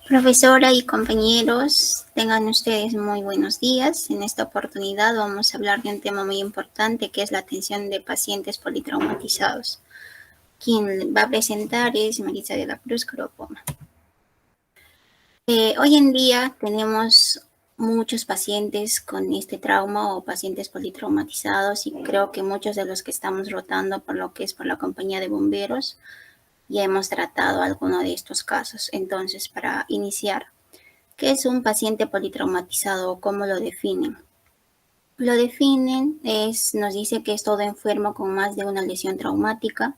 Profesora y compañeros, tengan ustedes muy buenos días. En esta oportunidad vamos a hablar de un tema muy importante que es la atención de pacientes politraumatizados. Quien va a presentar es Marisa de la Cruz Coropoma. Hoy en día tenemos muchos pacientes con este trauma o pacientes politraumatizados y creo que muchos de los que estamos rotando por lo que es por la compañía de bomberos ya hemos tratado alguno de estos casos. Entonces, para iniciar, ¿qué es un paciente politraumatizado o cómo lo definen? Lo definen, nos dice que es todo enfermo con más de una lesión traumática,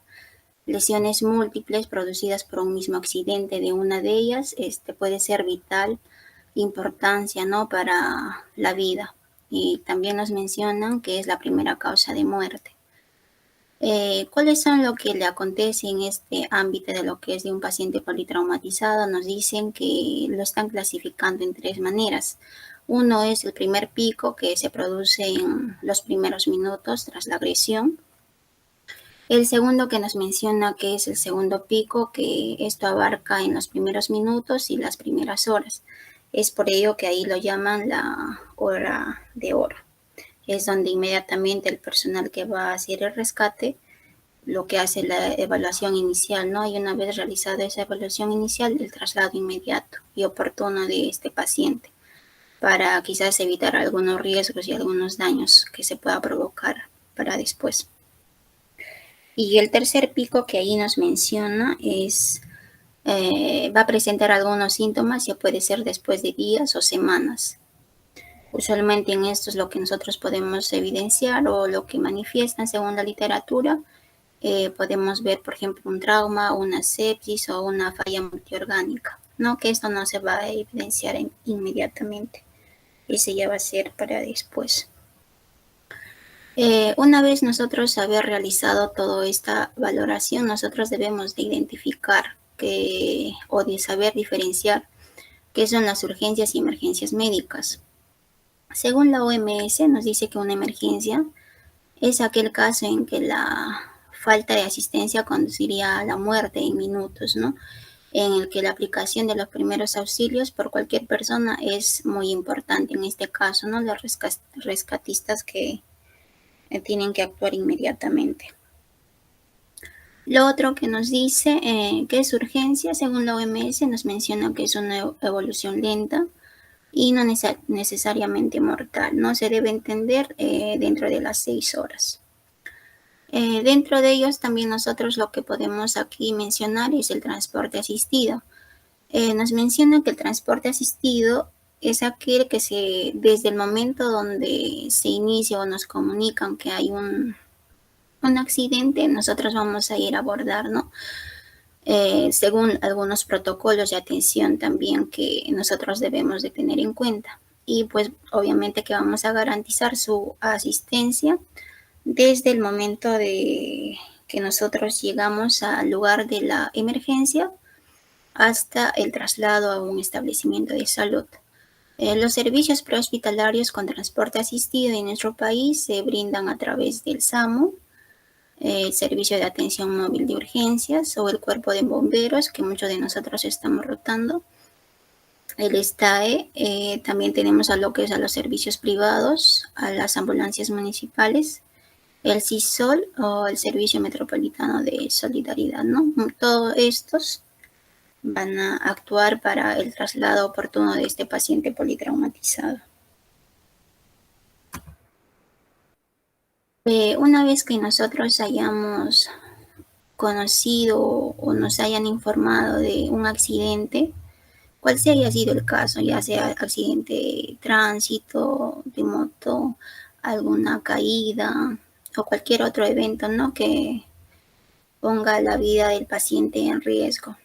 lesiones múltiples producidas por un mismo accidente de una de ellas, puede ser vital importancia, ¿no?, para la vida. Y también nos mencionan que es la primera causa de muerte. ¿Cuáles son lo que le acontece en este ámbito de lo que es de un paciente politraumatizado? Nos dicen que lo están clasificando en tres maneras. Uno es el primer pico que se produce en los primeros minutos tras la agresión. El segundo que nos menciona que es el segundo pico, que esto abarca en los primeros minutos y las primeras horas. Es por ello que ahí lo llaman la hora de oro. Es donde inmediatamente el personal que va a hacer el rescate lo que hace la evaluación inicial, ¿no? Y una vez realizada esa evaluación inicial, el traslado inmediato y oportuno de este paciente para quizás evitar algunos riesgos y algunos daños que se pueda provocar para después. Y el tercer pico que ahí nos menciona va a presentar algunos síntomas, ya puede ser después de días o semanas. Usualmente en esto es lo que nosotros podemos evidenciar o lo que manifiestan según la literatura. Podemos ver, por ejemplo, un trauma, una sepsis o una falla multiorgánica, ¿no? Que esto no se va a evidenciar inmediatamente. Ese ya va a ser para después. Una vez nosotros haber realizado toda esta valoración, nosotros debemos de identificar o de saber diferenciar qué son las urgencias y emergencias médicas. Según la OMS, nos dice que una emergencia es aquel caso en que la falta de asistencia conduciría a la muerte en minutos, ¿no? En el que la aplicación de los primeros auxilios por cualquier persona es muy importante. En este caso, ¿no?, los rescatistas que tienen que actuar inmediatamente. Lo otro que nos dice que es urgencia, según la OMS, nos menciona que es una evolución lenta y no necesariamente mortal, ¿no? Se debe entender dentro de las 6 horas. Dentro de ellos también nosotros lo que podemos aquí mencionar es el transporte asistido. Nos menciona que el transporte asistido es aquel que desde el momento donde se inicia o nos comunican que hay un accidente, nosotros vamos a ir a abordar, ¿no? Según algunos protocolos de atención también que nosotros debemos de tener en cuenta. Y pues obviamente que vamos a garantizar su asistencia desde el momento de que nosotros llegamos al lugar de la emergencia hasta el traslado a un establecimiento de salud. Los servicios prehospitalarios con transporte asistido en nuestro país se brindan a través del SAMU, el Servicio de Atención Móvil de Urgencias o el Cuerpo de Bomberos, que muchos de nosotros estamos rotando. El STAE, también tenemos a lo que es a los servicios privados, a las ambulancias municipales, el CISOL o el Servicio Metropolitano de Solidaridad, ¿no? Todos estos van a actuar para el traslado oportuno de este paciente politraumatizado. Una vez que nosotros hayamos conocido o nos hayan informado de un accidente, cual sea haya sido el caso, ya sea accidente de tránsito, de moto, alguna caída o cualquier otro evento, ¿no?, que ponga la vida del paciente en riesgo.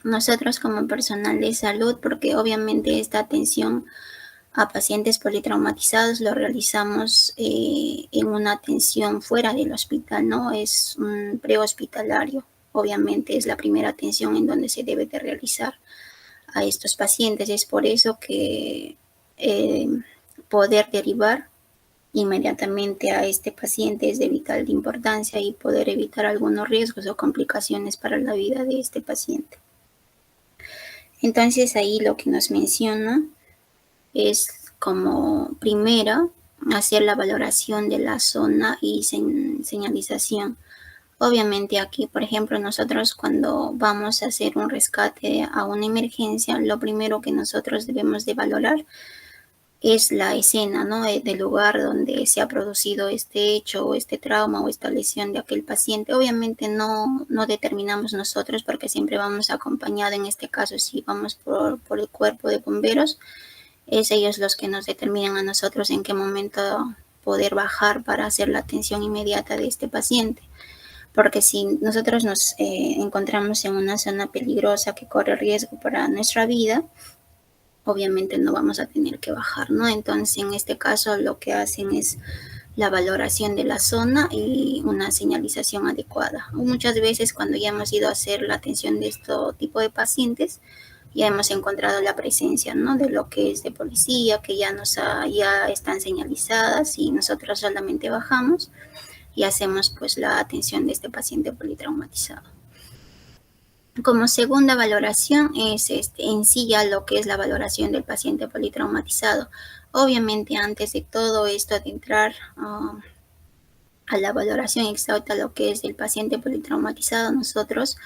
Nosotros como personal de salud, porque obviamente esta atención a pacientes politraumatizados lo realizamos en una atención fuera del hospital, ¿no? Es un prehospitalario. Obviamente es la primera atención en donde se debe de realizar a estos pacientes. Es por eso que poder derivar inmediatamente a este paciente es de vital importancia y poder evitar algunos riesgos o complicaciones para la vida de este paciente. Entonces ahí lo que nos menciona es como primero hacer la valoración de la zona y señalización. Obviamente aquí, por ejemplo, nosotros cuando vamos a hacer un rescate a una emergencia, lo primero que nosotros debemos de valorar es la escena, ¿no? Del lugar donde se ha producido este hecho o este trauma o esta lesión de aquel paciente. Obviamente no determinamos nosotros porque siempre vamos acompañados, en este caso si vamos por el cuerpo de bomberos, es ellos los que nos determinan a nosotros en qué momento poder bajar para hacer la atención inmediata de este paciente. Porque si nosotros nos encontramos en una zona peligrosa que corre riesgo para nuestra vida, obviamente no vamos a tener que bajar, ¿no? Entonces, en este caso, lo que hacen es la valoración de la zona y una señalización adecuada. Muchas veces cuando ya hemos ido a hacer la atención de este tipo de pacientes, ya hemos encontrado la presencia, ¿no? De lo que es de policía, que ya están señalizadas y nosotros solamente bajamos y hacemos pues la atención de este paciente politraumatizado. Como segunda valoración es en sí ya lo que es la valoración del paciente politraumatizado. Obviamente antes de todo esto de entrar a la valoración exacta lo que es del paciente politraumatizado, nosotros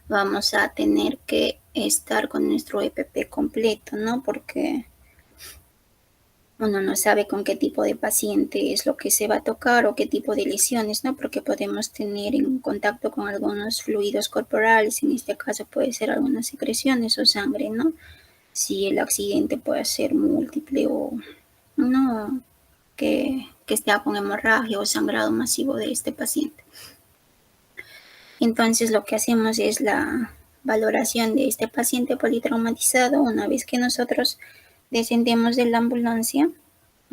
vamos a tener que estar con nuestro EPP completo, ¿no? Porque uno no sabe con qué tipo de paciente es lo que se va a tocar o qué tipo de lesiones, ¿no? Porque podemos tener en contacto con algunos fluidos corporales, en este caso puede ser algunas secreciones o sangre, ¿no? Si el accidente puede ser múltiple o no, que esté con hemorragia o sangrado masivo de este paciente. Entonces lo que hacemos es la valoración de este paciente politraumatizado. Una vez que nosotros descendemos de la ambulancia,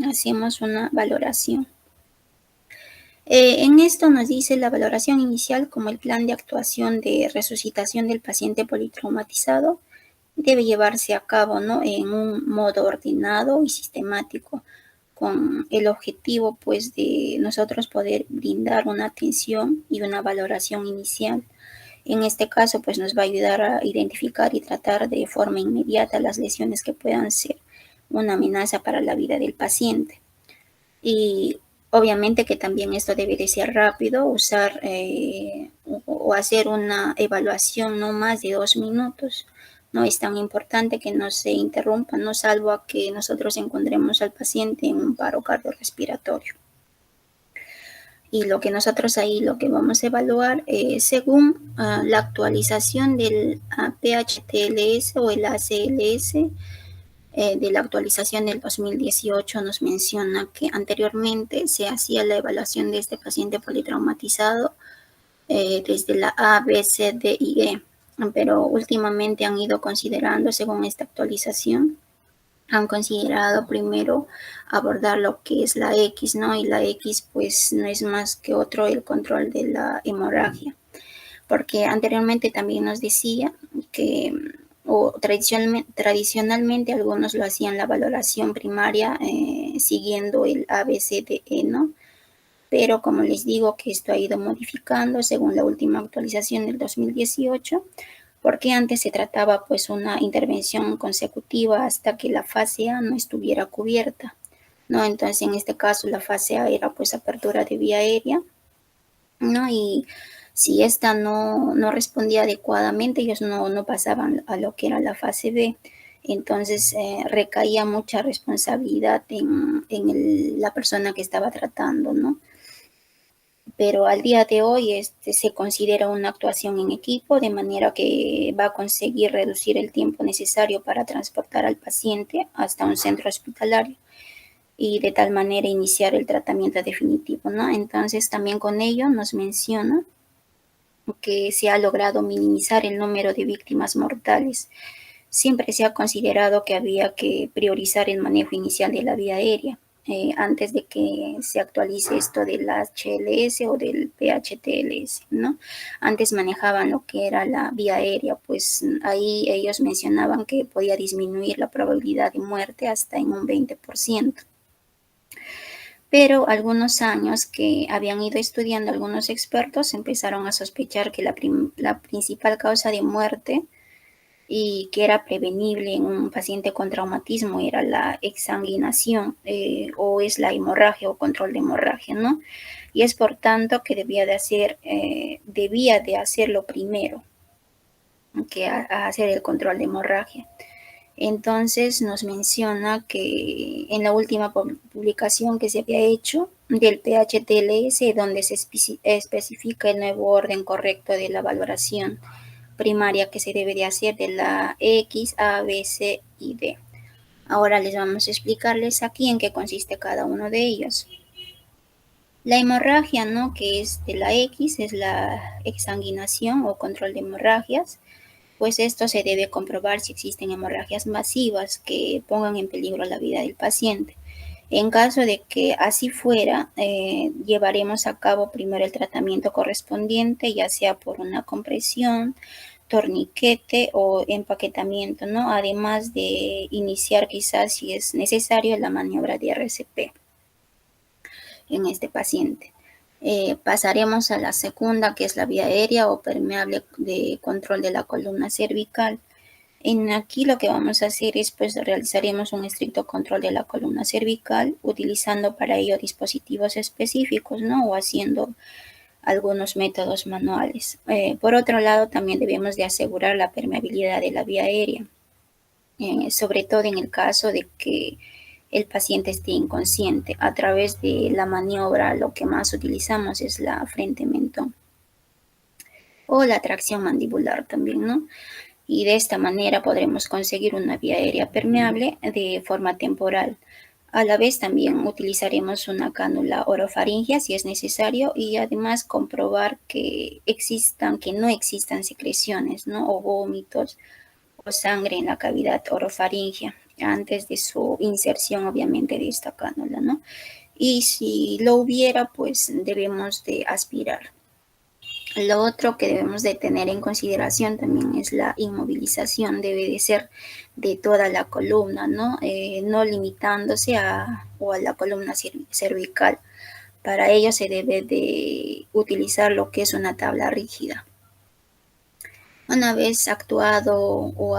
hacemos una valoración. En esto nos dice la valoración inicial como el plan de actuación de resucitación del paciente politraumatizado debe llevarse a cabo, ¿no? En un modo ordenado y sistemático, con el objetivo pues de nosotros poder brindar una atención y una valoración inicial. En este caso pues nos va a ayudar a identificar y tratar de forma inmediata las lesiones que puedan ser una amenaza para la vida del paciente. Y obviamente que también esto debe de ser rápido, usar o hacer una evaluación no más de 2 minutos. No es tan importante que no se interrumpa, no salvo a que nosotros encontremos al paciente en un paro cardiorrespiratorio. Y lo que nosotros ahí lo que vamos a evaluar según la actualización del PHTLS o el ACLS, de la actualización del 2018 nos menciona que anteriormente se hacía la evaluación de este paciente politraumatizado desde la A, B, C, D y E, pero últimamente han ido considerando, según esta actualización, han considerado primero abordar lo que es la X, ¿no? Y la X pues no es más que otro el control de la hemorragia, porque anteriormente también nos decía que o tradicionalmente algunos lo hacían la valoración primaria siguiendo el ABCDE, ¿no? Pero como les digo que esto ha ido modificando según la última actualización del 2018, porque antes se trataba pues una intervención consecutiva hasta que la fase A no estuviera cubierta, ¿no? Entonces en este caso la fase A era pues apertura de vía aérea, ¿no? Y si esta no respondía adecuadamente, ellos no pasaban a lo que era la fase B. Entonces recaía mucha responsabilidad en la persona que estaba tratando, ¿no? Pero al día de hoy se considera una actuación en equipo, de manera que va a conseguir reducir el tiempo necesario para transportar al paciente hasta un centro hospitalario y de tal manera iniciar el tratamiento definitivo, ¿no? Entonces también con ello nos menciona que se ha logrado minimizar el número de víctimas mortales. Siempre se ha considerado que había que priorizar el manejo inicial de la vía aérea antes de que se actualice esto del HLS o del PHTLS, ¿no? Antes manejaban lo que era la vía aérea, pues ahí ellos mencionaban que podía disminuir la probabilidad de muerte hasta en un 20%. Pero algunos años que habían ido estudiando algunos expertos empezaron a sospechar que la principal causa de muerte y que era prevenible en un paciente con traumatismo era la exsanguinación o es la hemorragia o control de hemorragia, ¿no? Y es por tanto que debía de hacerlo primero que a hacer el control de hemorragia. Entonces nos menciona que en la última publicación que se había hecho del PHTLS, donde se especifica el nuevo orden correcto de la valoración primaria que se debe de hacer de la X, A, B, C y D. Ahora les vamos a explicarles aquí en qué consiste cada uno de ellos. La hemorragia, ¿no? Que es de la X, es la exsanguinación o control de hemorragias. Pues esto se debe comprobar si existen hemorragias masivas que pongan en peligro la vida del paciente. En caso de que así fuera, llevaremos a cabo primero el tratamiento correspondiente, ya sea por una compresión, torniquete o empaquetamiento, ¿no? Además de iniciar quizás si es necesario la maniobra de RCP en este paciente. Pasaremos a la segunda, que es la vía aérea o permeable de control de la columna cervical. Aquí lo que vamos a hacer es, pues, realizaremos un estricto control de la columna cervical, utilizando para ello dispositivos específicos, ¿no? O haciendo algunos métodos manuales. Por otro lado, también debemos de asegurar la permeabilidad de la vía aérea, sobre todo en el caso de que el paciente esté inconsciente. A través de la maniobra, lo que más utilizamos es la frente-mentón o la tracción mandibular también, ¿no? Y de esta manera podremos conseguir una vía aérea permeable de forma temporal. A la vez también utilizaremos una cánula orofaringea si es necesario y además comprobar que no existan secreciones, ¿no? O vómitos o sangre en la cavidad orofaringea antes de su inserción obviamente de esta cánula, ¿no? Y si lo hubiera, pues debemos de aspirar. Lo otro que debemos de tener en consideración también es la inmovilización, debe de ser de toda la columna, ¿no? No limitándose a la columna cervical. Para ello se debe de utilizar lo que es una tabla rígida. Una vez actuado o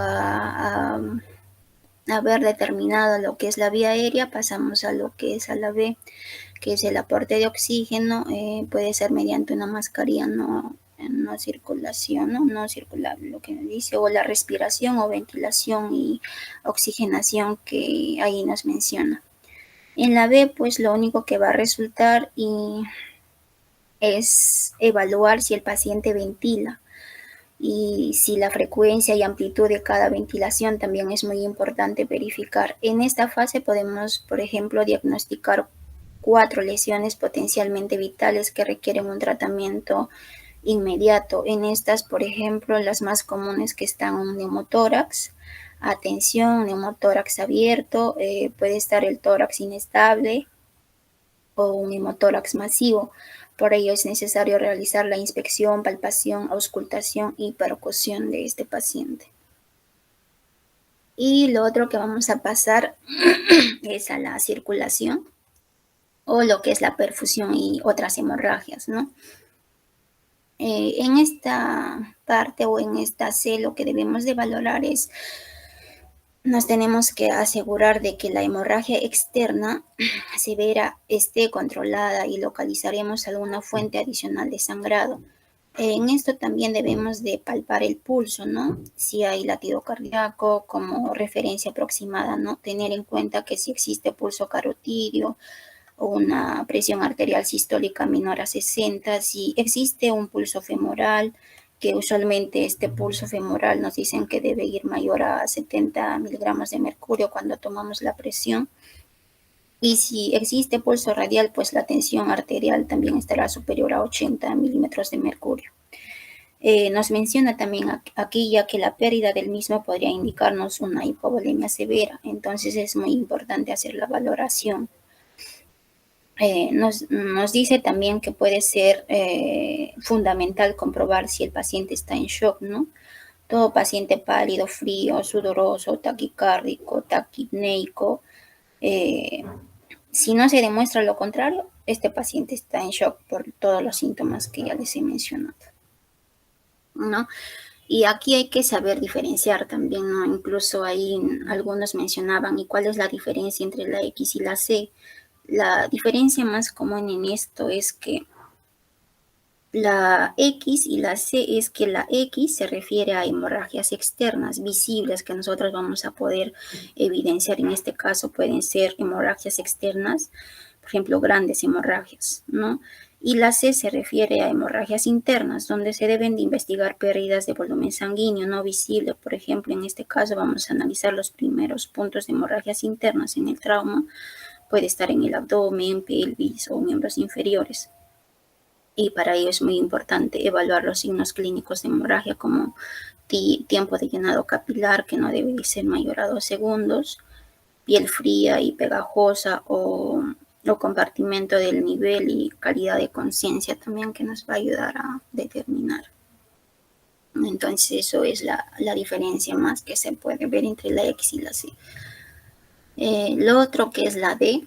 haber determinado lo que es la vía aérea, pasamos a lo que es a la B, que es el aporte de oxígeno. Puede ser mediante una mascarilla no circulación, no circulable, lo que me dice, o la respiración o ventilación y oxigenación que ahí nos menciona. En la B, pues lo único que va a resultar es evaluar si el paciente ventila y si la frecuencia y amplitud de cada ventilación también es muy importante verificar. En esta fase podemos, por ejemplo, diagnosticar 4 lesiones potencialmente vitales que requieren un tratamiento inmediato. En estas, por ejemplo, las más comunes que están un neumotórax, atención, neumotórax abierto, puede estar el tórax inestable o un hemotórax masivo. Por ello es necesario realizar la inspección, palpación, auscultación y percusión de este paciente. Y lo otro que vamos a pasar es a la circulación o lo que es la perfusión y otras hemorragias, ¿no? En esta parte o en esta C lo que debemos de valorar es nos tenemos que asegurar de que la hemorragia externa severa esté controlada y localizaremos alguna fuente adicional de sangrado. En esto también debemos de palpar el pulso, ¿no? Si hay latido cardíaco como referencia aproximada, ¿no? Tener en cuenta que si existe pulso carotidio o una presión arterial sistólica menor a 60, si existe un pulso femoral, que usualmente este pulso femoral nos dicen que debe ir mayor a 70 miligramos de mercurio cuando tomamos la presión. Y si existe pulso radial, pues la tensión arterial también estará superior a 80 milímetros de mercurio. Nos menciona también aquí ya que la pérdida del mismo podría indicarnos una hipovolemia severa, entonces es muy importante hacer la valoración. Nos dice también que puede ser fundamental comprobar si el paciente está en shock, ¿no? Todo paciente pálido, frío, sudoroso, taquicárdico, taquipneico, si no se demuestra lo contrario, este paciente está en shock por todos los síntomas que ya les he mencionado, ¿no? Y aquí hay que saber diferenciar también, ¿no? Incluso ahí algunos mencionaban, ¿y cuál es la diferencia entre la X y la C? La diferencia más común en esto es que la X y la C es que la X se refiere a hemorragias externas, visibles, que nosotros vamos a poder evidenciar. En este caso pueden ser hemorragias externas, por ejemplo, grandes hemorragias, ¿no? Y la C se refiere a hemorragias internas, donde se deben de investigar pérdidas de volumen sanguíneo no visible. Por ejemplo, en este caso vamos a analizar los primeros puntos de hemorragias internas en el trauma. Puede estar en el abdomen, pelvis o miembros inferiores. Y para ello es muy importante evaluar los signos clínicos de hemorragia como tiempo de llenado capilar, que no debe ser mayor a 2 segundos, piel fría y pegajosa o compartimento del nivel y calidad de conciencia también, que nos va a ayudar a determinar. Entonces eso es la diferencia más que se puede ver entre la X y la C. Lo otro que es la D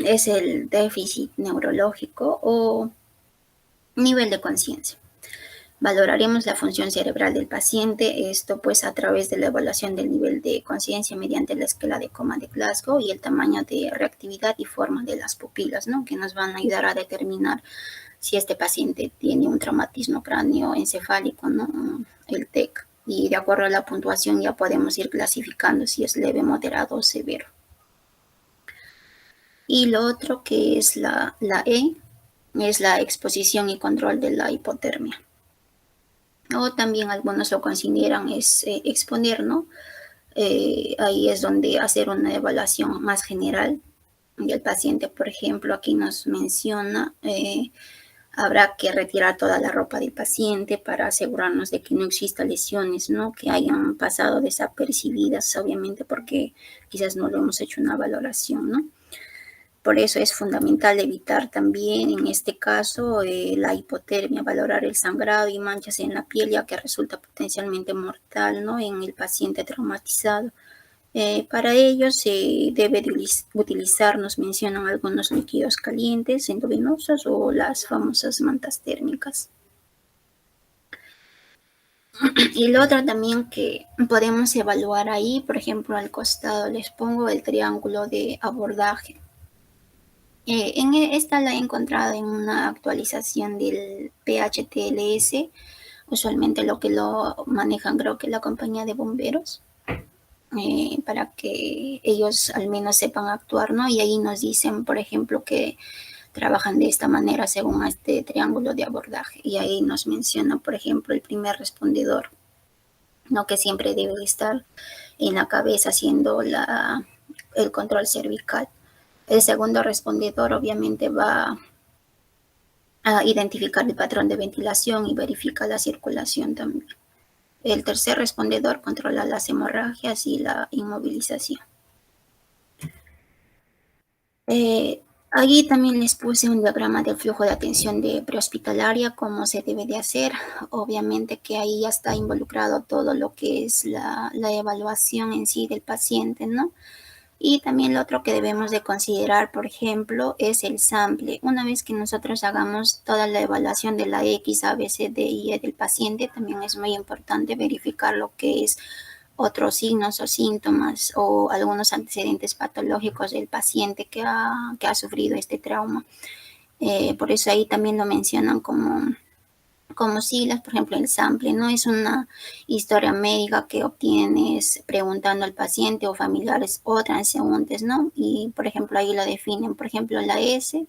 es el déficit neurológico o nivel de conciencia. Valoraremos la función cerebral del paciente, esto pues a través de la evaluación del nivel de conciencia mediante la escala de Coma de Glasgow y el tamaño de reactividad y forma de las pupilas, ¿no? Que nos van a ayudar a determinar si este paciente tiene un traumatismo cráneoencefálico, ¿no? El TEC. Y de acuerdo a la puntuación ya podemos ir clasificando si es leve, moderado o severo. Y lo otro que es la E, es la exposición y control de la hipotermia. O también algunos lo consideran es exponer, ¿no? Ahí es donde hacer una evaluación más general del paciente. Por ejemplo, aquí nos menciona, habrá que retirar toda la ropa del paciente para asegurarnos de que no exista lesiones, ¿no? Que hayan pasado desapercibidas, obviamente, porque quizás no le hemos hecho una valoración, ¿no? Por eso es fundamental evitar también, en este caso, la hipotermia, valorar el sangrado y manchas en la piel, ya que resulta potencialmente mortal, ¿no? En el paciente traumatizado. Para ello se debe de utilizar, nos mencionan algunos líquidos calientes, endovenosos o las famosas mantas térmicas. Y lo otro también que podemos evaluar ahí, por ejemplo, al costado les pongo el triángulo de abordaje. Esta la he encontrado en una actualización del PHTLS, usualmente lo que lo manejan creo que la compañía de bomberos, para que ellos al menos sepan actuar, ¿no? Y ahí nos dicen, por ejemplo, que trabajan de esta manera según este triángulo de abordaje. Y ahí nos menciona, por ejemplo, el primer respondedor, ¿no? Que siempre debe estar en la cabeza haciendo el control cervical. El segundo respondedor obviamente va a identificar el patrón de ventilación y verifica la circulación también. El tercer respondedor controla las hemorragias y la inmovilización. Allí también les puse un diagrama del flujo de atención de prehospitalaria, cómo se debe de hacer. Obviamente que ahí ya está involucrado todo lo que es la evaluación en sí del paciente, ¿no? Y también lo otro que debemos de considerar, por ejemplo, es el sample. Una vez que nosotros hagamos toda la evaluación de la X, A, B, C, D y E del paciente, también es muy importante verificar lo que es otros signos o síntomas o algunos antecedentes patológicos del paciente que ha sufrido este trauma. Por eso ahí también lo mencionan como siglas, por ejemplo, el sample, ¿no? Es una historia médica que obtienes preguntando al paciente o familiares o transeúntes, ¿no? Y, por ejemplo, ahí lo definen, por ejemplo, la S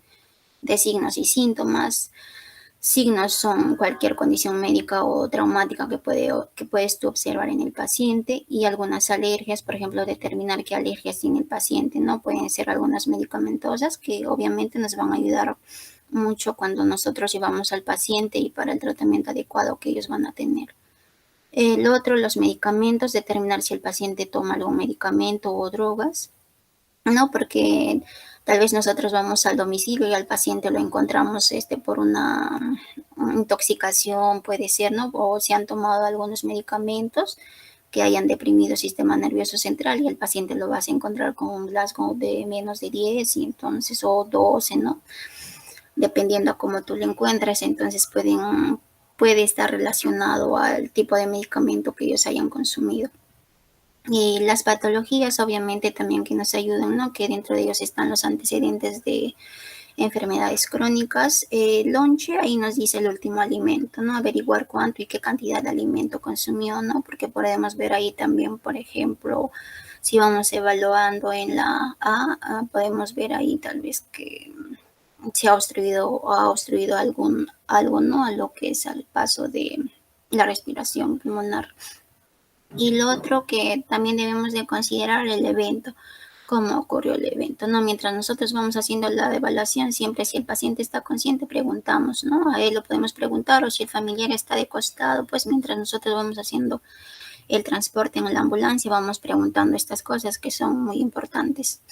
de signos y síntomas. Signos son cualquier condición médica o traumática que puedes tú observar en el paciente y algunas alergias, por ejemplo, determinar qué alergias tiene el paciente, ¿no? Pueden ser algunas medicamentosas que obviamente nos van a ayudar mucho cuando nosotros llevamos al paciente y para el tratamiento adecuado que ellos van a tener. El otro, los medicamentos, determinar si el paciente toma algún medicamento o drogas, ¿no? Porque tal vez nosotros vamos al domicilio y al paciente lo encontramos por una intoxicación, puede ser, ¿no? O se han tomado algunos medicamentos que hayan deprimido el sistema nervioso central y el paciente lo vas a encontrar con un Glasgow de menos de 10 y entonces, o 12, ¿no? Dependiendo a cómo tú lo encuentres, entonces puede estar relacionado al tipo de medicamento que ellos hayan consumido. Y las patologías, obviamente, también que nos ayudan, ¿no? Que dentro de ellos están los antecedentes de enfermedades crónicas. Lonche, ahí nos dice el último alimento, ¿no? Averiguar cuánto y qué cantidad de alimento consumió, ¿no? Porque podemos ver ahí también, por ejemplo, si vamos evaluando en la A, podemos ver ahí tal vez que se ha obstruido algo, ¿no? A lo que es al paso de la respiración pulmonar. Y lo otro que también debemos de considerar el evento, cómo ocurrió el evento, ¿no? Mientras nosotros vamos haciendo la evaluación, siempre si el paciente está consciente, preguntamos, ¿no? A él lo podemos preguntar, o si el familiar está de costado, pues mientras nosotros vamos haciendo el transporte en la ambulancia, vamos preguntando estas cosas que son muy importantes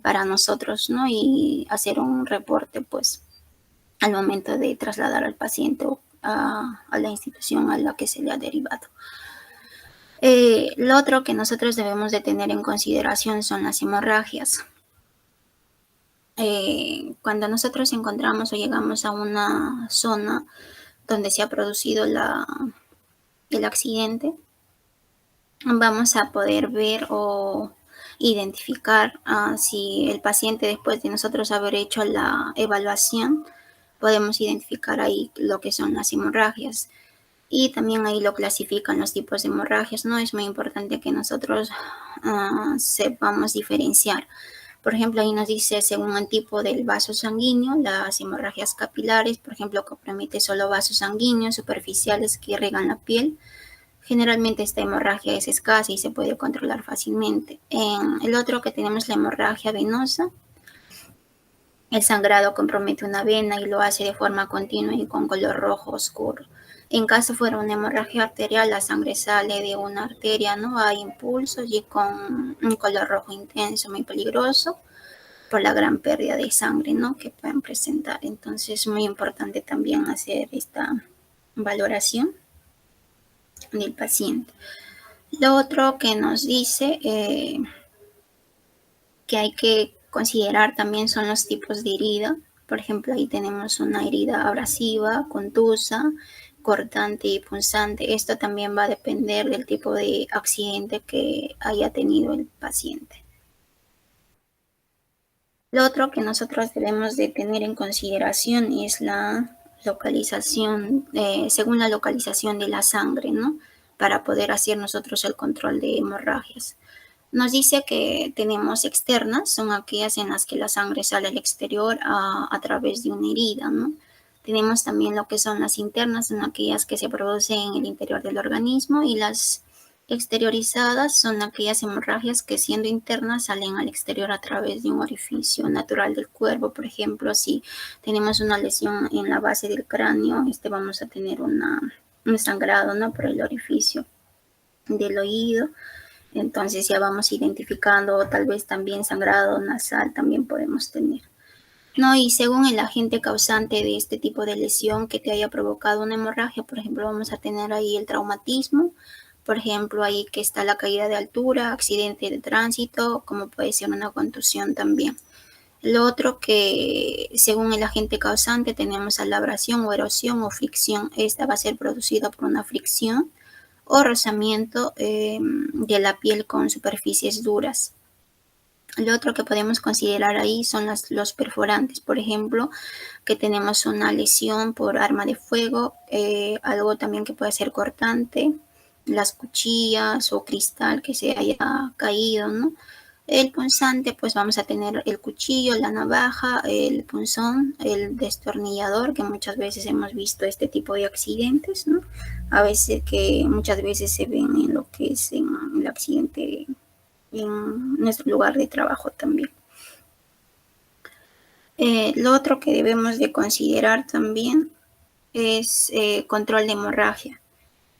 para nosotros, ¿no? Y hacer un reporte, pues, al momento de trasladar al paciente a la institución a la que se le ha derivado. Lo otro que nosotros debemos de tener en consideración son las hemorragias. Cuando nosotros encontramos o llegamos a una zona donde se ha producido el accidente, vamos a poder ver o identificar si el paciente, después de nosotros haber hecho la evaluación, podemos identificar ahí lo que son las hemorragias. Y también ahí lo clasifican los tipos de hemorragias, ¿no? Es muy importante que nosotros sepamos diferenciar. Por ejemplo, ahí nos dice, según el tipo del vaso sanguíneo, las hemorragias capilares, por ejemplo, compromete solo vasos sanguíneos superficiales que irrigan la piel. Generalmente esta hemorragia es escasa y se puede controlar fácilmente. En el otro que tenemos la hemorragia venosa, el sangrado compromete una vena y lo hace de forma continua y con color rojo oscuro. En caso fuera una hemorragia arterial, la sangre sale de una arteria, ¿no? Hay impulsos y con un color rojo intenso, muy peligroso por la gran pérdida de sangre, ¿no? Que pueden presentar. Entonces es muy importante también hacer esta valoración del paciente. Lo otro que nos dice que hay que considerar también son los tipos de herida. Por ejemplo, ahí tenemos una herida abrasiva, contusa, cortante y punzante. Esto también va a depender del tipo de accidente que haya tenido el paciente. Lo otro que nosotros debemos de tener en consideración es la localización, según la localización de la sangre, ¿no? Para poder hacer nosotros el control de hemorragias. Nos dice que tenemos externas, son aquellas en las que la sangre sale al exterior a través de una herida, ¿no? Tenemos también lo que son las internas, son aquellas que se producen en el interior del organismo, y las exteriorizadas son aquellas hemorragias que, siendo internas, salen al exterior a través de un orificio natural del cuerpo. Por ejemplo, si tenemos una lesión en la base del cráneo, vamos a tener un sangrado, ¿no? Por el orificio del oído. Entonces ya vamos identificando, o tal vez también sangrado nasal también podemos tener, ¿no? Y según el agente causante de este tipo de lesión que te haya provocado una hemorragia, por ejemplo, vamos a tener ahí el traumatismo, por ejemplo, ahí que está la caída de altura, accidente de tránsito, como puede ser una contusión también. Lo otro que, según el agente causante, tenemos a la abrasión o erosión o fricción. Esta va a ser producida por una fricción o rozamiento de la piel con superficies duras. Lo otro que podemos considerar ahí son los perforantes, por ejemplo, que tenemos una lesión por arma de fuego, algo también que puede ser cortante, las cuchillas o cristal que se haya caído, ¿no? El punzante, pues vamos a tener el cuchillo, la navaja, el punzón, el destornillador, que muchas veces hemos visto este tipo de accidentes, ¿no? A veces que muchas veces se ven en lo que es en el accidente en nuestro lugar de trabajo también. Lo otro que debemos de considerar también es control de hemorragia.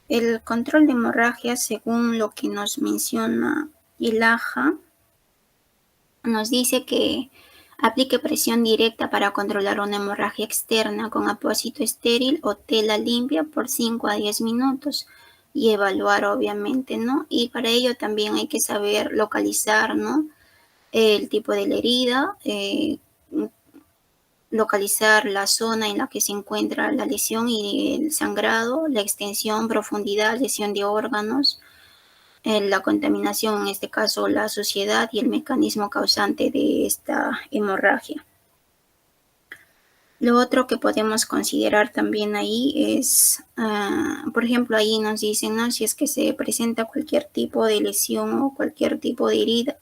El control de hemorragia, según lo que nos menciona el AJA, nos dice que aplique presión directa para controlar una hemorragia externa con apósito estéril o tela limpia por 5 a 10 minutos y evaluar, obviamente, ¿no? Y para ello también hay que saber localizar, ¿no? El tipo de la herida, localizar la zona en la que se encuentra la lesión y el sangrado, la extensión, profundidad, lesión de órganos, la contaminación, en este caso la suciedad y el mecanismo causante de esta hemorragia. Lo otro que podemos considerar también ahí es, por ejemplo, ahí nos dicen, ¿no? Si es que se presenta cualquier tipo de lesión o cualquier tipo de herida,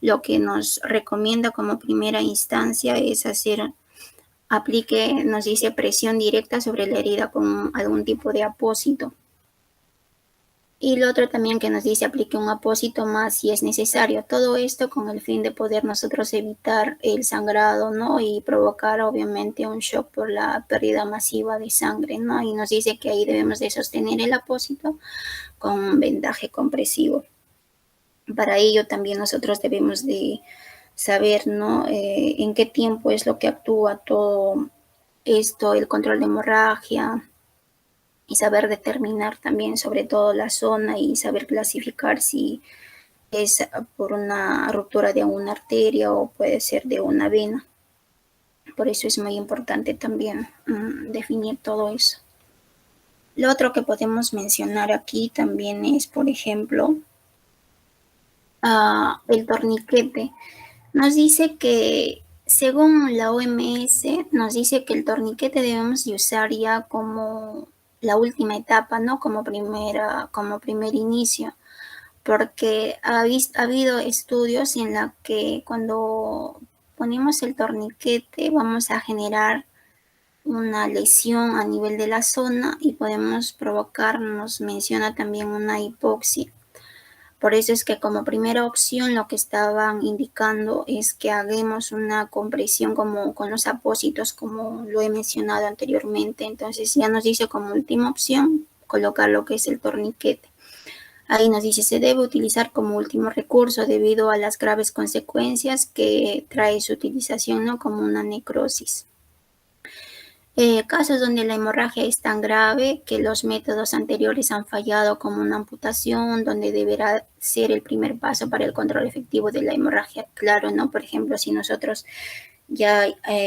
lo que nos recomienda como primera instancia es aplique, nos dice presión directa sobre la herida con algún tipo de apósito. Y lo otro también que nos dice aplique un apósito más si es necesario. Todo esto con el fin de poder nosotros evitar el sangrado, ¿no? Y provocar obviamente un shock por la pérdida masiva de sangre, ¿no? Y nos dice que ahí debemos de sostener el apósito con un vendaje compresivo. Para ello también nosotros debemos de saber, ¿no? En qué tiempo es lo que actúa todo esto, el control de hemorragia, y saber determinar también sobre todo la zona y saber clasificar si es por una ruptura de una arteria o puede ser de una vena. Por eso es muy importante también definir todo eso. Lo otro que podemos mencionar aquí también es, por ejemplo, el torniquete. Nos dice que, según la OMS, nos dice que el torniquete debemos de usar ya como la última etapa, ¿no? Como primer inicio, porque ha habido estudios en la que cuando ponemos el torniquete vamos a generar una lesión a nivel de la zona y podemos provocar, nos menciona también una hipoxia. Por eso es que como primera opción lo que estaban indicando es que hagamos una compresión como con los apósitos, como lo he mencionado anteriormente. Entonces ya nos dice como última opción colocar lo que es el torniquete. Ahí nos dice se debe utilizar como último recurso debido a las graves consecuencias que trae su utilización, ¿no? Como una necrosis. Casos donde la hemorragia es tan grave que los métodos anteriores han fallado, como una amputación, donde deberá ser el primer paso para el control efectivo de la hemorragia. Claro, ¿no? Por ejemplo, si nosotros ya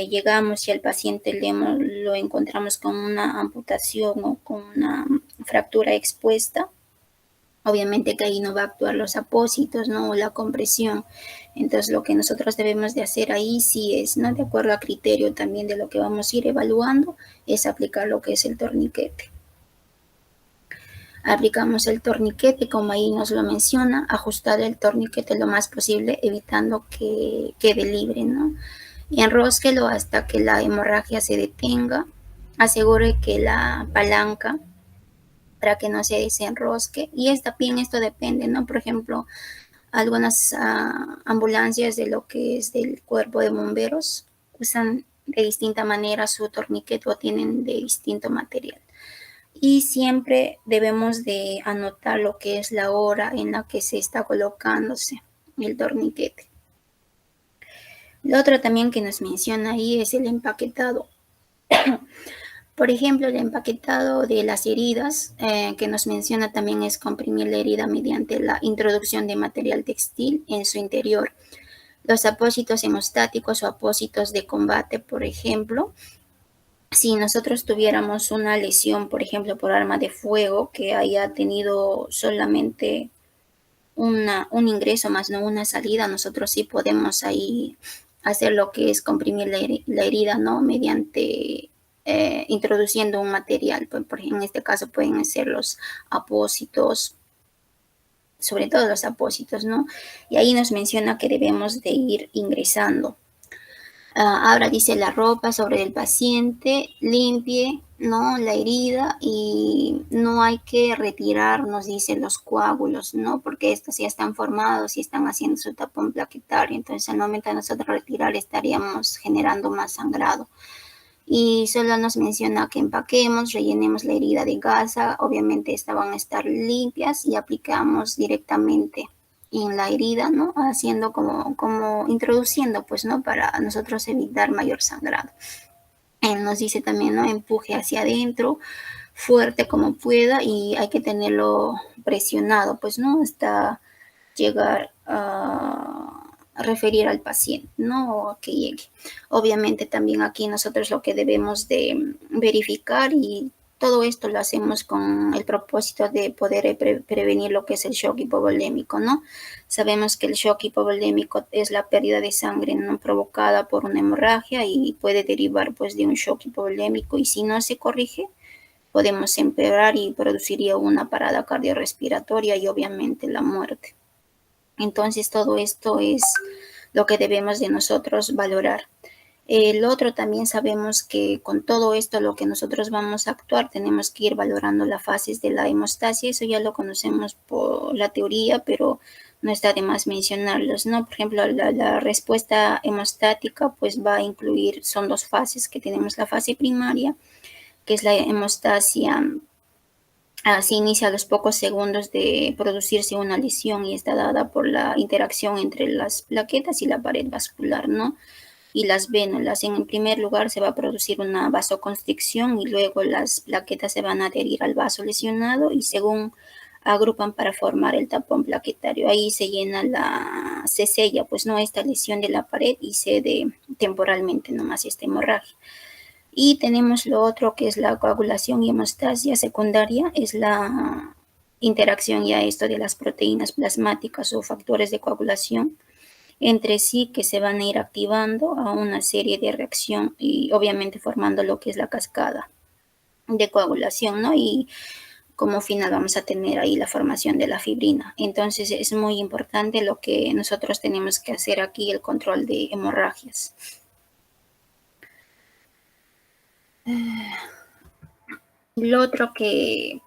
llegamos y al paciente lo encontramos con una amputación o con una fractura expuesta, obviamente que ahí no va a actuar los apósitos, ¿no? O la compresión. Entonces lo que nosotros debemos de hacer ahí sí es, ¿no? De acuerdo a criterio también de lo que vamos a ir evaluando, es aplicar lo que es el torniquete. Aplicamos el torniquete, como ahí nos lo menciona, ajustar el torniquete lo más posible, evitando que quede libre, ¿no? Y enrósquelo hasta que la hemorragia se detenga. Asegure que la palanca para que no se desenrosque. Y también esto depende, ¿no? Por ejemplo, algunas ambulancias de lo que es del cuerpo de bomberos usan de distinta manera su torniquete o tienen de distinto material. Y siempre debemos de anotar lo que es la hora en la que se está colocándose el torniquete. Lo otro también que nos menciona ahí es el empaquetado. Por ejemplo, el empaquetado de las heridas, que nos menciona también es comprimir la herida mediante la introducción de material textil en su interior. Los apósitos hemostáticos o apósitos de combate, por ejemplo, si nosotros tuviéramos una lesión, por ejemplo, por arma de fuego, que haya tenido solamente un ingreso más no una salida, nosotros sí podemos ahí hacer lo que es comprimir la herida, ¿no? Mediante introduciendo un material, en este caso pueden ser los apósitos, sobre todo los apósitos, ¿no? Y ahí nos menciona que debemos de ir ingresando. Ahora dice la ropa sobre el paciente, limpie, ¿no? La herida y no hay que retirar, nos dicen los coágulos, ¿no? Porque estos ya están formados y están haciendo su tapón plaquetario. Entonces, al momento de nosotros retirar, estaríamos generando más sangrado. Y solo nos menciona que empaquemos, rellenemos la herida de gasa. Obviamente, estas van a estar limpias y aplicamos directamente en la herida, ¿no? Haciendo como introduciendo, pues, ¿no? Para nosotros evitar mayor sangrado. Él nos dice también, ¿no? Empuje hacia adentro, fuerte como pueda y hay que tenerlo presionado, pues, ¿no? Hasta llegar referir al paciente, ¿no? O a que llegue. Obviamente también aquí nosotros lo que debemos de verificar, y todo esto lo hacemos con el propósito de poder prevenir lo que es el shock hipovolémico, ¿no? Sabemos que el shock hipovolémico es la pérdida de sangre, ¿no?, provocada por una hemorragia y puede derivar pues de un shock hipovolémico, y si no se corrige podemos empeorar y produciría una parada cardiorrespiratoria y obviamente la muerte. Entonces todo esto es lo que debemos de nosotros valorar. El otro, también sabemos que con todo esto lo que nosotros vamos a actuar, tenemos que ir valorando las fases de la hemostasia. Eso ya lo conocemos por la teoría, pero no está de más mencionarlos, ¿no? Por ejemplo, la respuesta hemostática pues va a incluir, son dos fases que tenemos: la fase primaria, que es la hemostasia. Se inicia a los pocos segundos de producirse una lesión y está dada por la interacción entre las plaquetas y la pared vascular, ¿no? Y las vénulas. En primer lugar se va a producir una vasoconstricción y luego las plaquetas se van a adherir al vaso lesionado y según agrupan para formar el tapón plaquetario. Ahí se sella pues no esta lesión de la pared y cede temporalmente nomás esta hemorragia. Y tenemos lo otro, que es la coagulación y hemostasia secundaria, es la interacción ya esto de las proteínas plasmáticas o factores de coagulación entre sí, que se van a ir activando a una serie de reacción y obviamente formando lo que es la cascada de coagulación, ¿no? Y como final vamos a tener ahí la formación de la fibrina. Entonces es muy importante lo que nosotros tenemos que hacer aquí, el control de hemorragias. Lo otro que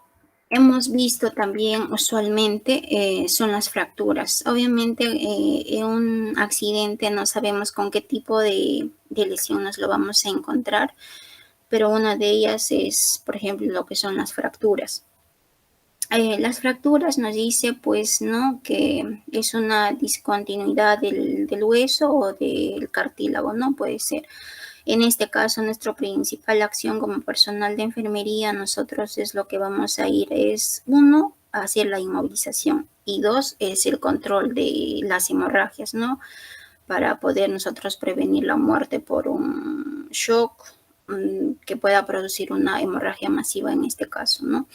hemos visto también usualmente son las fracturas. Obviamente en un accidente no sabemos con qué tipo de lesión nos lo vamos a encontrar, pero una de ellas es, por ejemplo, lo que son las fracturas. Las fracturas nos dice pues no que es una discontinuidad del hueso o del cartílago, no puede ser. En este caso, nuestra principal acción como personal de enfermería, nosotros es lo que vamos a ir es, uno, hacer la inmovilización y dos, es el control de las hemorragias, ¿no? Para poder nosotros prevenir la muerte por un shock que pueda producir una hemorragia masiva en este caso, ¿no?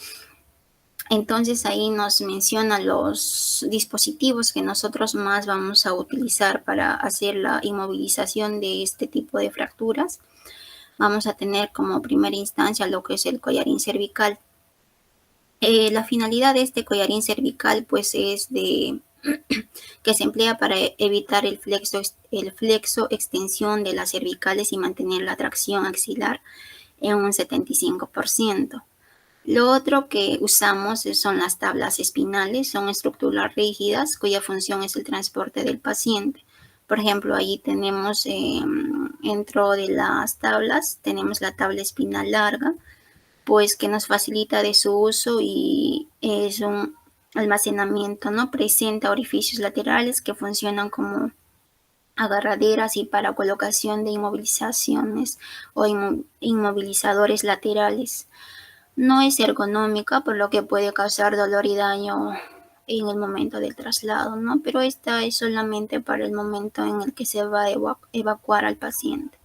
Entonces ahí nos menciona los dispositivos que nosotros más vamos a utilizar para hacer la inmovilización de este tipo de fracturas. Vamos a tener como primera instancia lo que es el collarín cervical. La finalidad de este collarín cervical pues es de que se emplea para evitar el flexo extensión de las cervicales y mantener la tracción axilar en un 75%. Lo otro que usamos son las tablas espinales, son estructuras rígidas cuya función es el transporte del paciente. Por ejemplo, ahí tenemos dentro de las tablas, tenemos la tabla espinal larga, pues que nos facilita de su uso y es un almacenamiento, ¿no? Presenta orificios laterales que funcionan como agarraderas y para colocación de inmovilizaciones o inmovilizadores laterales. No es ergonómica, por lo que puede causar dolor y daño en el momento del traslado, ¿no? Pero esta es solamente para el momento en el que se va a evacuar al paciente.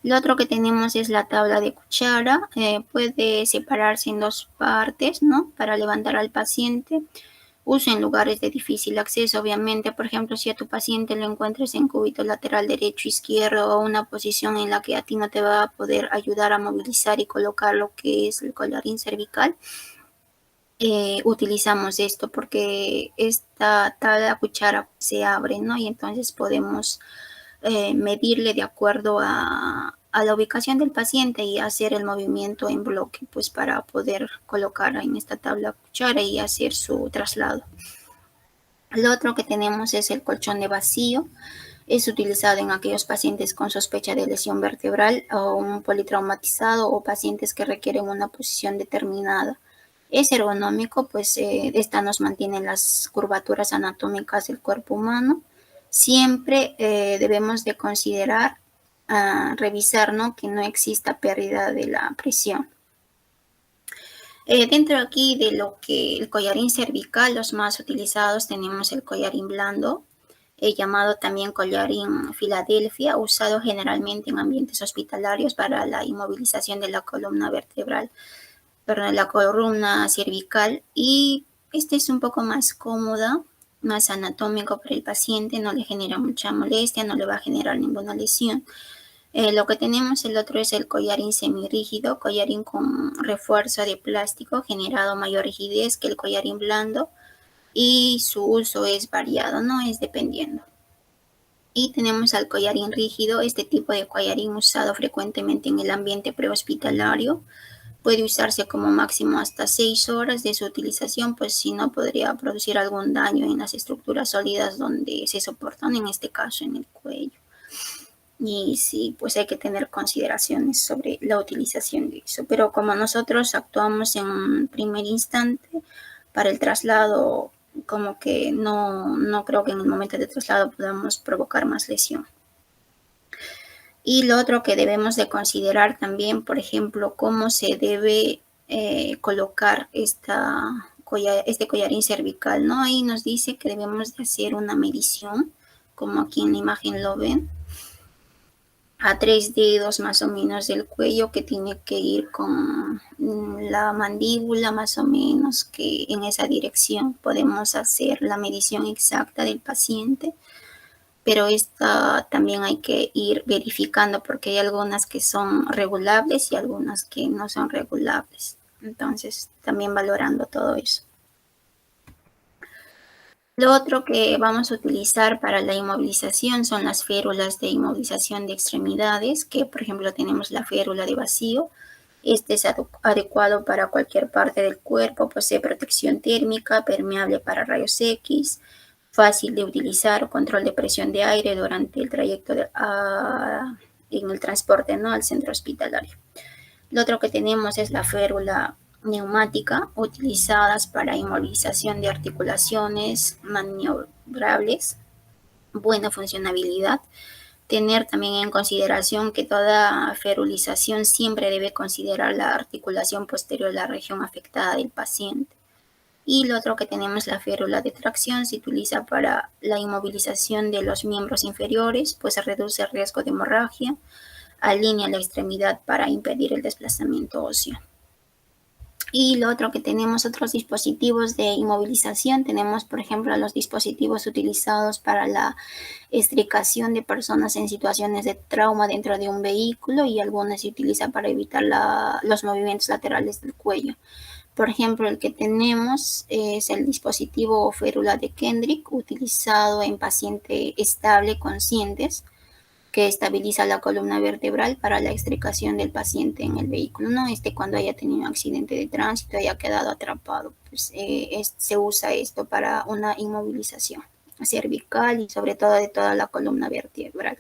Lo otro que tenemos es la tabla de cuchara. Puede separarse en dos partes, ¿no? Para levantar al paciente. Uso en lugares de difícil acceso, obviamente. Por ejemplo, si a tu paciente lo encuentres en cúbito lateral derecho, izquierdo o una posición en la que a ti no te va a poder ayudar a movilizar y colocar lo que es el collarín cervical, utilizamos esto porque esta tabla cuchara se abre, ¿no? Y entonces podemos medirle de acuerdo a la ubicación del paciente y hacer el movimiento en bloque, pues para poder colocar en esta tabla cuchara y hacer su traslado. Lo otro que tenemos es el colchón de vacío. Es utilizado en aquellos pacientes con sospecha de lesión vertebral o un politraumatizado o pacientes que requieren una posición determinada. Es ergonómico, pues esta nos mantiene las curvaturas anatómicas del cuerpo humano. Siempre debemos de considerar, revisar, ¿no?, que no exista pérdida de la presión. Dentro aquí de lo que el collarín cervical, los más utilizados tenemos el collarín blando, llamado también collarín Filadelfia, usado generalmente en ambientes hospitalarios para la inmovilización de la columna vertebral, perdón, la columna cervical, y este es un poco más cómoda, más anatómico para el paciente, no le genera mucha molestia, no le va a generar ninguna lesión. Lo que tenemos el otro es el collarín semirrígido, collarín con refuerzo de plástico, generado mayor rigidez que el collarín blando, y su uso es variado, no es dependiendo. Y tenemos al collarín rígido, este tipo de collarín usado frecuentemente en el ambiente prehospitalario. Puede usarse como máximo hasta 6 horas de su utilización, pues si no podría producir algún daño en las estructuras sólidas donde se soportan, en este caso en el cuello. Y sí, pues hay que tener consideraciones sobre la utilización de eso. Pero como nosotros actuamos en un primer instante para el traslado, como que no creo que en el momento de traslado podamos provocar más lesión. Y lo otro que debemos de considerar también, por ejemplo, cómo se debe colocar este collarín cervical, ¿no? Ahí nos dice que debemos de hacer una medición, como aquí en la imagen lo ven, a 3 dedos más o menos del cuello, que tiene que ir con la mandíbula más o menos, que en esa dirección podemos hacer la medición exacta del paciente, pero esta también hay que ir verificando porque hay algunas que son regulables y algunas que no son regulables. Entonces, también valorando todo eso. Lo otro que vamos a utilizar para la inmovilización son las férulas de inmovilización de extremidades, que por ejemplo tenemos la férula de vacío. Este es adecuado para cualquier parte del cuerpo, posee protección térmica, permeable para rayos X, fácil de utilizar, control de presión de aire durante el trayecto en el transporte, ¿no?, al centro hospitalario. Lo otro que tenemos es la férula neumática, utilizadas para inmovilización de articulaciones maniobrables, buena funcionalidad. Tener también en consideración que toda ferulización siempre debe considerar la articulación posterior de la región afectada del paciente. Y lo otro que tenemos, la férula de tracción, se utiliza para la inmovilización de los miembros inferiores, pues se reduce el riesgo de hemorragia, alinea la extremidad para impedir el desplazamiento óseo. Y lo otro que tenemos, otros dispositivos de inmovilización, tenemos por ejemplo los dispositivos utilizados para la extricación de personas en situaciones de trauma dentro de un vehículo, y algunas se utilizan para evitar los movimientos laterales del cuello. Por ejemplo, el que tenemos es el dispositivo férula de Kendrick, utilizado en pacientes estable conscientes, que estabiliza la columna vertebral para la extricación del paciente en el vehículo, ¿no? Cuando haya tenido un accidente de tránsito, haya quedado atrapado, pues se usa esto para una inmovilización cervical y sobre todo de toda la columna vertebral.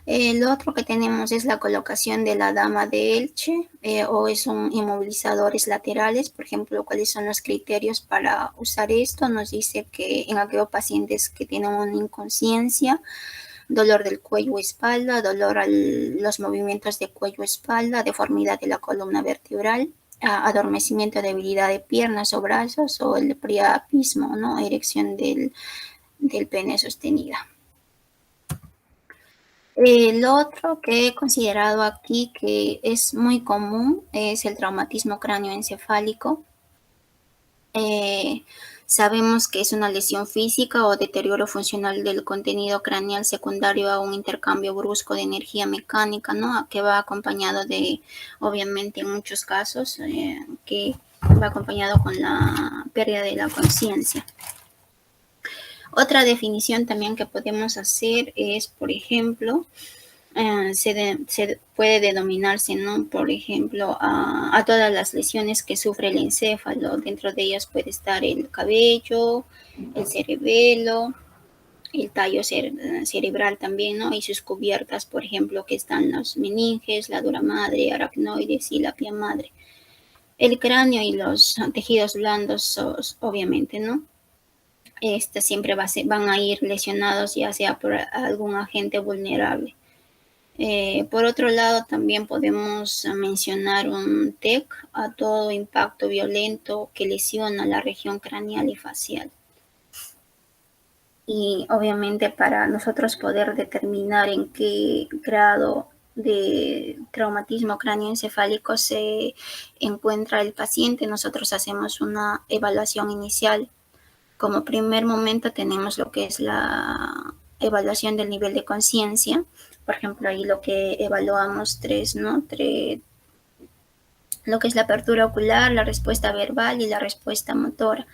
Lo otro que tenemos es la colocación de la dama de Elche, o son inmovilizadores laterales. Por ejemplo, ¿cuáles son los criterios para usar esto? Nos dice que en aquellos pacientes que tienen una inconsciencia, dolor del cuello o espalda, dolor a los movimientos de cuello-espalda, deformidad de la columna vertebral, adormecimiento, debilidad de piernas o brazos, o el priapismo, ¿no?, erección del pene sostenida. Lo otro que he considerado aquí que es muy común es el traumatismo cráneoencefálico. Sabemos que es una lesión física o deterioro funcional del contenido craneal secundario a un intercambio brusco de energía mecánica, ¿no?, que va acompañado de, obviamente en muchos casos, que va acompañado con la pérdida de la conciencia. Otra definición también que podemos hacer es, por ejemplo, se puede denominarse, ¿no?, por ejemplo, a todas las lesiones que sufre el encéfalo. Dentro de ellas puede estar el cabello, el cerebelo, el tallo cerebral también, ¿no?, y sus cubiertas, por ejemplo, que están los meninges, la dura madre, aracnoides y la pía madre. El cráneo y los tejidos blandos, obviamente, ¿no? Siempre van a ir lesionados, ya sea por algún agente vulnerable. Por otro lado, también podemos mencionar un TEC, a todo impacto violento que lesiona la región craneal y facial. Y obviamente para nosotros poder determinar en qué grado de traumatismo cráneoencefálico se encuentra el paciente, nosotros hacemos una evaluación inicial. Como primer momento tenemos lo que es la evaluación del nivel de conciencia. Por ejemplo, ahí lo que evaluamos tres, ¿no? Lo que es la apertura ocular, la respuesta verbal y la respuesta motora.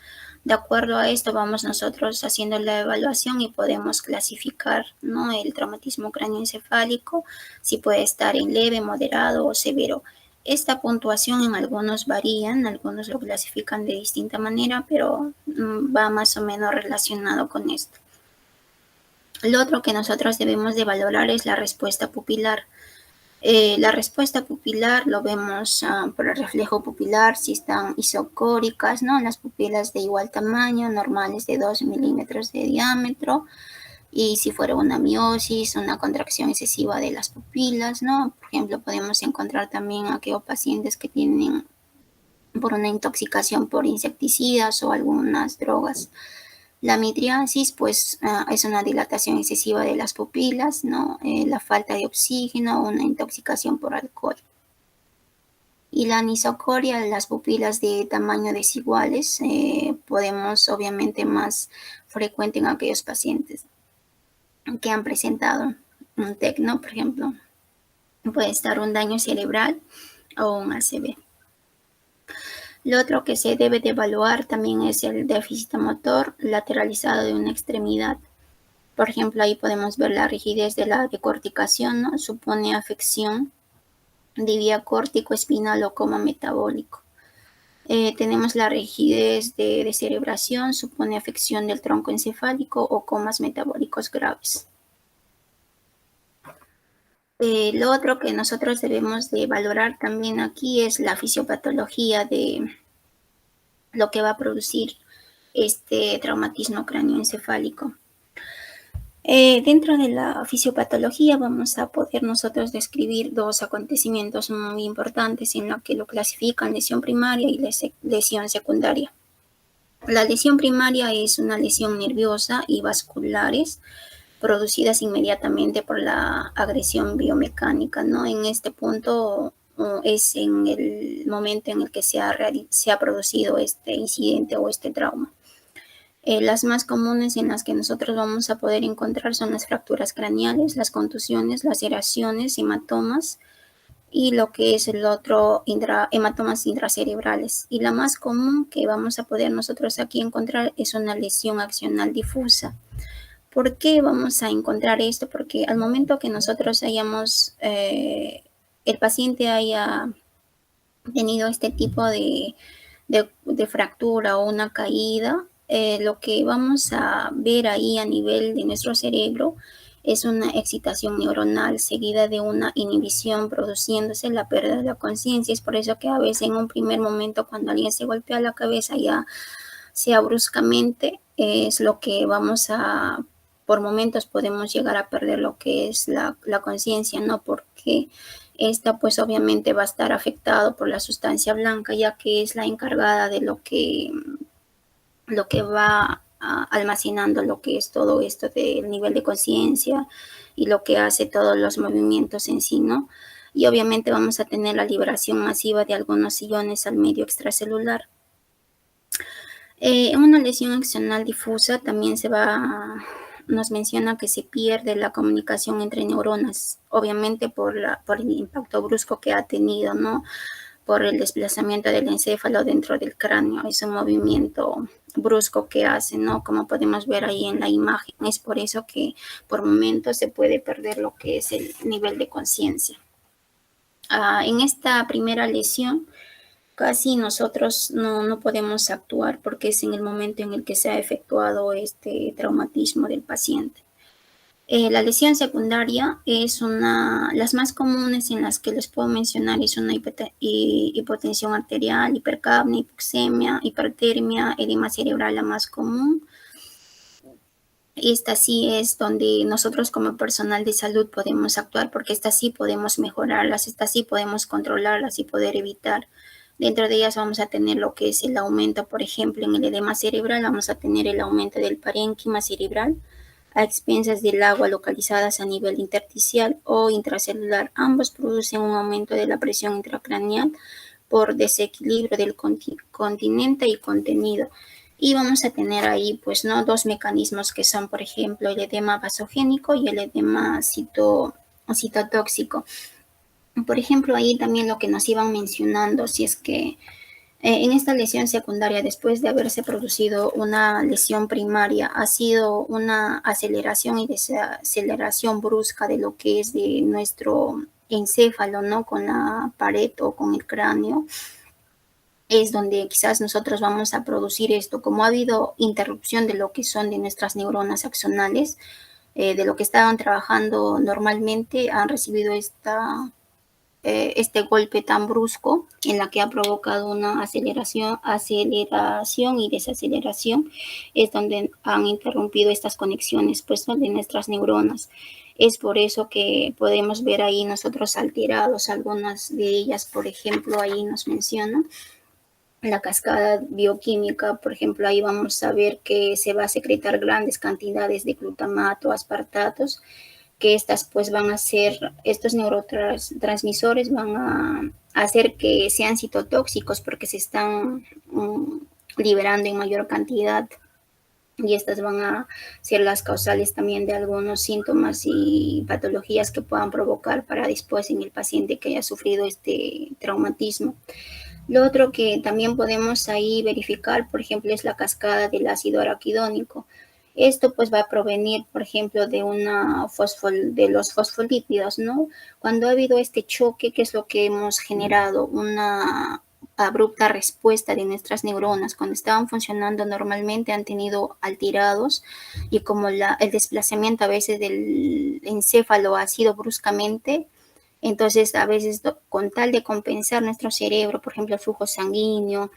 De acuerdo a esto vamos nosotros haciendo la evaluación y podemos clasificar, ¿no?, el traumatismo cráneoencefálico, si puede estar en leve, moderado o severo. Esta puntuación en algunos varían, algunos lo clasifican de distinta manera, pero va más o menos relacionado con esto. Lo otro que nosotros debemos de valorar es la respuesta pupilar. La respuesta pupilar lo vemos por el reflejo pupilar, si están isocóricas, ¿no? Las pupilas de igual tamaño, normales de 2 milímetros de diámetro, y si fuera una miosis, una contracción excesiva de las pupilas, ¿no? Por ejemplo, podemos encontrar también aquellos pacientes que tienen por una intoxicación por insecticidas o algunas drogas. La midriasis, pues, es una dilatación excesiva de las pupilas, ¿no? La falta de oxígeno, una intoxicación por alcohol. Y la anisocoria, las pupilas de tamaño desiguales, podemos, obviamente, más frecuente en aquellos pacientes que han presentado un TEC, ¿no? Por ejemplo, puede estar un daño cerebral o un ACV. Lo otro que se debe de evaluar también es el déficit motor lateralizado de una extremidad. Por ejemplo, ahí podemos ver la rigidez de la decorticación, ¿no? Supone afección de vía córtico-espinal o coma metabólico. Tenemos la rigidez de descerebración, supone afección del tronco encefálico o comas metabólicos graves. Lo otro que nosotros debemos de valorar también aquí es la fisiopatología de lo que va a producir este traumatismo cráneoencefálico. Dentro de la fisiopatología vamos a poder nosotros describir dos acontecimientos muy importantes en los que lo clasifican: lesión primaria y lesión secundaria. La lesión primaria es una lesión nerviosa y vasculares producidas inmediatamente por la agresión biomecánica, ¿no? En este punto es en el momento en el que se ha producido este incidente o este trauma. Las más comunes en las que nosotros vamos a poder encontrar son las fracturas craneales, las contusiones, laceraciones, hematomas y lo que es el otro, hematomas intracerebrales. Y la más común que vamos a poder nosotros aquí encontrar es una lesión axonal difusa. ¿Por qué vamos a encontrar esto? Porque al momento que nosotros el paciente haya tenido este tipo de fractura o una caída, lo que vamos a ver ahí a nivel de nuestro cerebro es una excitación neuronal seguida de una inhibición, produciéndose la pérdida de la conciencia. Es por eso que a veces en un primer momento, cuando alguien se golpea la cabeza, ya sea bruscamente, es lo que por momentos podemos llegar a perder lo que es la conciencia, ¿no? Porque esta pues obviamente va a estar afectado por la sustancia blanca, ya que es la encargada de lo que va almacenando lo que es todo esto del nivel de conciencia y lo que hace todos los movimientos en sí, ¿no? Y obviamente vamos a tener la liberación masiva de algunos iones al medio extracelular. En una lesión axonal difusa también nos menciona que se pierde la comunicación entre neuronas, obviamente por el impacto brusco que ha tenido, ¿no? Por el desplazamiento del encéfalo dentro del cráneo. Es un movimiento brusco que hace, ¿no? Como podemos ver ahí en la imagen. Es por eso que por momentos se puede perder lo que es el nivel de conciencia. En esta primera lesión, casi nosotros no podemos actuar porque es en el momento en el que se ha efectuado este traumatismo del paciente. La lesión secundaria es las más comunes en las que les puedo mencionar es una hipotensión arterial, hipercapnia, hipoxemia, hipertermia, edema cerebral, la más común. Esta sí es donde nosotros como personal de salud podemos actuar, porque esta sí podemos mejorarlas, esta sí podemos controlarlas y poder evitar Dentro de ellas vamos a tener lo que es el aumento, por ejemplo, en el edema cerebral, vamos a tener el aumento del parénquima cerebral a expensas del agua localizadas a nivel intersticial o intracelular. Ambos producen un aumento de la presión intracraneal por desequilibrio del continente y contenido. Y vamos a tener ahí, pues, ¿no?, dos mecanismos que son, por ejemplo, el edema vasogénico y el edema citotóxico. Por ejemplo, ahí también lo que nos iban mencionando, si es que en esta lesión secundaria, después de haberse producido una lesión primaria, ha sido una aceleración y desaceleración brusca de lo que es de nuestro encéfalo, ¿no?, con la pared o con el cráneo, es donde quizás nosotros vamos a producir esto. Como ha habido interrupción de lo que son de nuestras neuronas axonales, de lo que estaban trabajando normalmente, han recibido este golpe tan brusco en la que ha provocado una aceleración y desaceleración, es donde han interrumpido estas conexiones, pues, de nuestras neuronas. Es por eso que podemos ver ahí nosotros alterados algunas de ellas. Por ejemplo, ahí nos menciona la cascada bioquímica. Por ejemplo, ahí vamos a ver que se va a secretar grandes cantidades de glutamato, aspartatos, que estas pues van a ser, estos neurotransmisores van a hacer que sean citotóxicos porque se están liberando en mayor cantidad, y estas van a ser las causales también de algunos síntomas y patologías que puedan provocar para después en el paciente que haya sufrido este traumatismo. Lo otro que también podemos ahí verificar, por ejemplo, es la cascada del ácido araquidónico. Esto pues va a provenir, por ejemplo, de de los fosfolípidos, ¿no? Cuando ha habido este choque, ¿qué es lo que hemos generado? Una abrupta respuesta de nuestras neuronas. Cuando estaban funcionando normalmente han tenido alterados, y como el desplazamiento a veces del encéfalo ha sido bruscamente, entonces a veces con tal de compensar nuestro cerebro, por ejemplo, el flujo sanguíneo,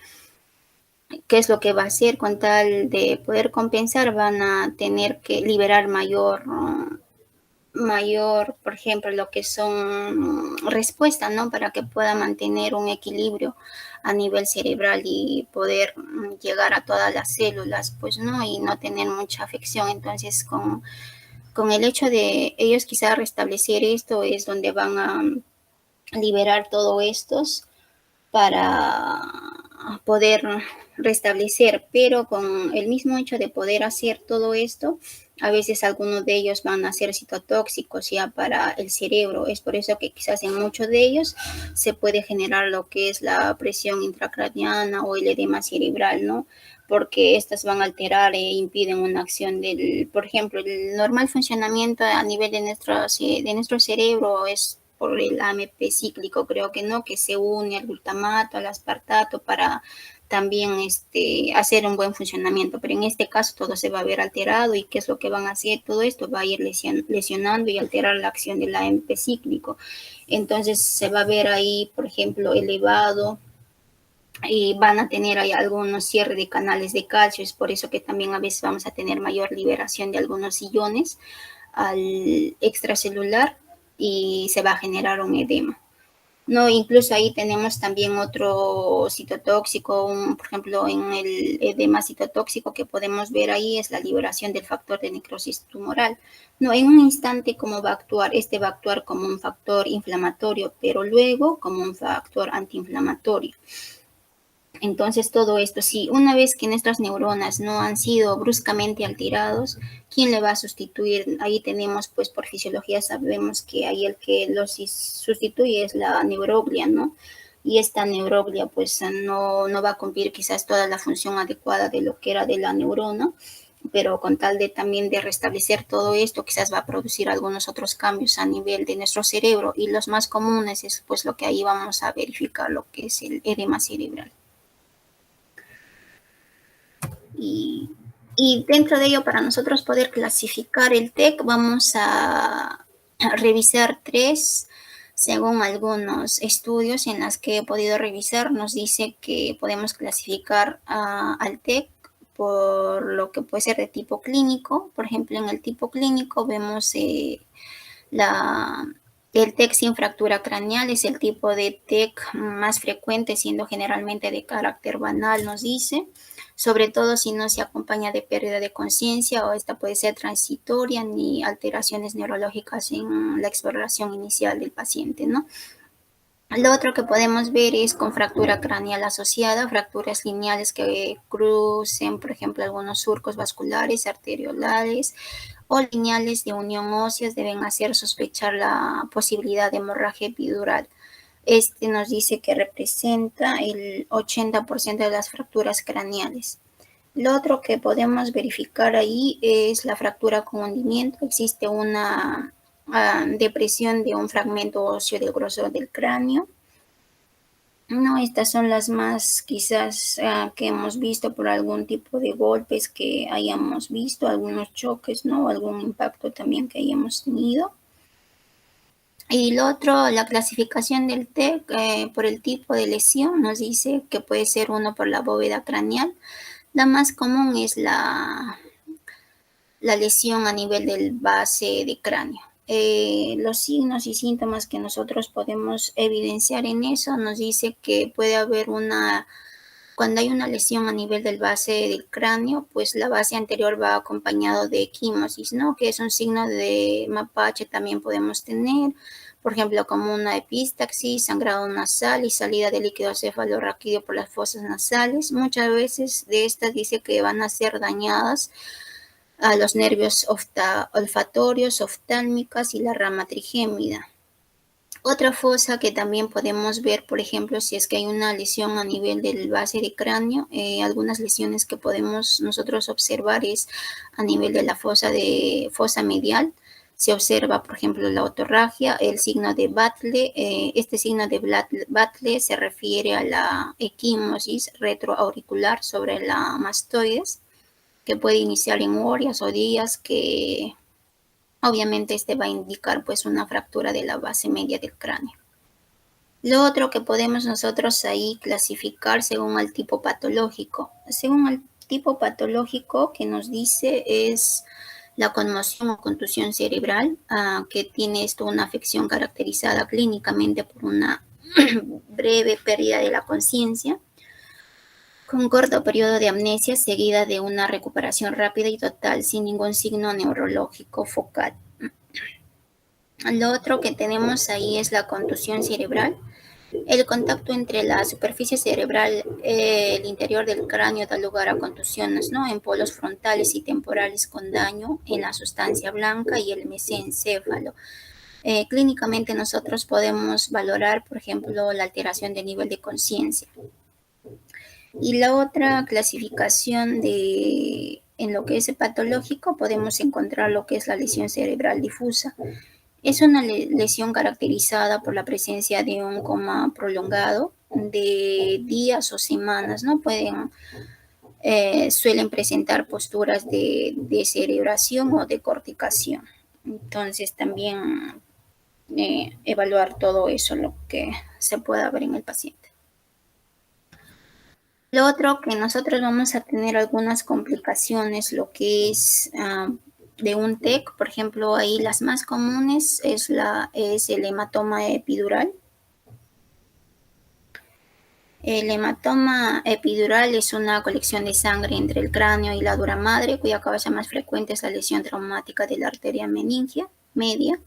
¿qué es lo que va a hacer? Con tal de poder compensar, van a tener que liberar mayor, por ejemplo, lo que son respuestas, ¿no? Para que pueda mantener un equilibrio a nivel cerebral y poder llegar a todas las células, pues, ¿no? Y no tener mucha afección. Entonces, con el hecho de ellos quizá restablecer esto, es donde van a liberar todo estos para poder restablecer, pero con el mismo hecho de poder hacer todo esto, a veces algunos de ellos van a ser citotóxicos ya para el cerebro. Es por eso que quizás en muchos de ellos se puede generar lo que es la presión intracraniana o el edema cerebral, ¿no? Porque estas van a alterar e impiden una acción por ejemplo, el normal funcionamiento a nivel de nuestro cerebro es por el AMP cíclico, creo que no, que se une al glutamato, al aspartato para también hacer un buen funcionamiento. Pero en este caso todo se va a ver alterado. ¿Y qué es lo que van a hacer? Todo esto va a ir lesionando y alterar la acción del AMP cíclico. Entonces se va a ver ahí, por ejemplo, elevado, y van a tener ahí algunos cierres de canales de calcio. Es por eso que también a veces vamos a tener mayor liberación de algunos iones al extracelular y se va a generar un edema. No, incluso ahí tenemos también otro citotóxico, por ejemplo, en el edema citotóxico que podemos ver ahí es la liberación del factor de necrosis tumoral. No, en un instante, ¿cómo va a actuar? Este va a actuar como un factor inflamatorio, pero luego como un factor antiinflamatorio. Entonces, todo esto, si una vez que nuestras neuronas no han sido bruscamente alterados, ¿quién le va a sustituir? Ahí tenemos, pues por fisiología sabemos que ahí el que los sustituye es la neuroglia, ¿no? Y esta neuroglia pues no va a cumplir quizás toda la función adecuada de lo que era de la neurona, pero con tal de también de restablecer todo esto, quizás va a producir algunos otros cambios a nivel de nuestro cerebro, y los más comunes es pues lo que ahí vamos a verificar, lo que es el edema cerebral. Y, y dentro de ello, para nosotros poder clasificar el TEC, vamos a revisar tres, según algunos estudios en los que he podido revisar, nos dice que podemos clasificar al TEC por lo que puede ser de tipo clínico. Por ejemplo, en el tipo clínico vemos la El TEC sin fractura craneal es el tipo de TEC más frecuente, siendo generalmente de carácter banal, nos dice, sobre todo si no se acompaña de pérdida de conciencia o esta puede ser transitoria ni alteraciones neurológicas en la exploración inicial del paciente, ¿no? Lo otro que podemos ver es con fractura craneal asociada, fracturas lineales que crucen, por ejemplo, algunos surcos vasculares, arteriolales o lineales de unión óseas deben hacer sospechar la posibilidad de hemorragia epidural. Este nos dice que representa el 80% de las fracturas craneales. Lo otro que podemos verificar ahí es la fractura con hundimiento. Existe una depresión de un fragmento óseo del grosor del cráneo. No, estas son las más quizás que hemos visto por algún tipo de golpes que hayamos visto, algunos choques, ¿no? Algún impacto también que hayamos tenido. Y lo otro, la clasificación del TEC por el tipo de lesión nos dice que puede ser uno por la bóveda craneal. La más común es la lesión a nivel del base de cráneo. Los signos y síntomas que nosotros podemos evidenciar en eso nos dice que puede haber cuando hay una lesión a nivel del base del cráneo, pues la base anterior va acompañado de equimosis, ¿no? Que es un signo de mapache también podemos tener, por ejemplo, como una epistaxis, sangrado nasal y salida de líquido cefalorraquídeo por las fosas nasales. Muchas veces de estas dice que van a ser dañadas a los nervios olfatorios, oftálmicas y la rama trigémina. Otra fosa que también podemos ver, por ejemplo, si es que hay una lesión a nivel del base de cráneo, algunas lesiones que podemos nosotros observar es a nivel de la fosa medial. Se observa, por ejemplo, la otorragia, el signo de Batle. Este signo de Batle se refiere a la equimosis retroauricular sobre la mastoides, que puede iniciar en horas o días, que obviamente este va a indicar pues una fractura de la base media del cráneo. Lo otro que podemos nosotros ahí clasificar según el tipo patológico. Según el tipo patológico que nos dice es la conmoción o contusión cerebral, que tiene esto una afección caracterizada clínicamente por una breve pérdida de la conciencia, con un corto periodo de amnesia seguida de una recuperación rápida y total sin ningún signo neurológico focal. Lo otro que tenemos ahí es la contusión cerebral. El contacto entre la superficie cerebral, el interior del cráneo da lugar a contusiones, ¿no? En polos frontales y temporales con daño en la sustancia blanca y el mesencéfalo. Clínicamente nosotros podemos valorar, por ejemplo, la alteración del nivel de conciencia. Y la otra clasificación en lo que es patológico, podemos encontrar lo que es la lesión cerebral difusa. Es una lesión caracterizada por la presencia de un coma prolongado de días o semanas, ¿no? Suelen presentar posturas de descerebración o de corticación. Entonces también evaluar todo eso, lo que se pueda ver en el paciente. Lo otro que nosotros vamos a tener algunas complicaciones, lo que es de un TEC, por ejemplo, ahí las más comunes es el hematoma epidural. El hematoma epidural es una colección de sangre entre el cráneo y la dura madre, cuya causa más frecuente es la lesión traumática de la arteria meningia media.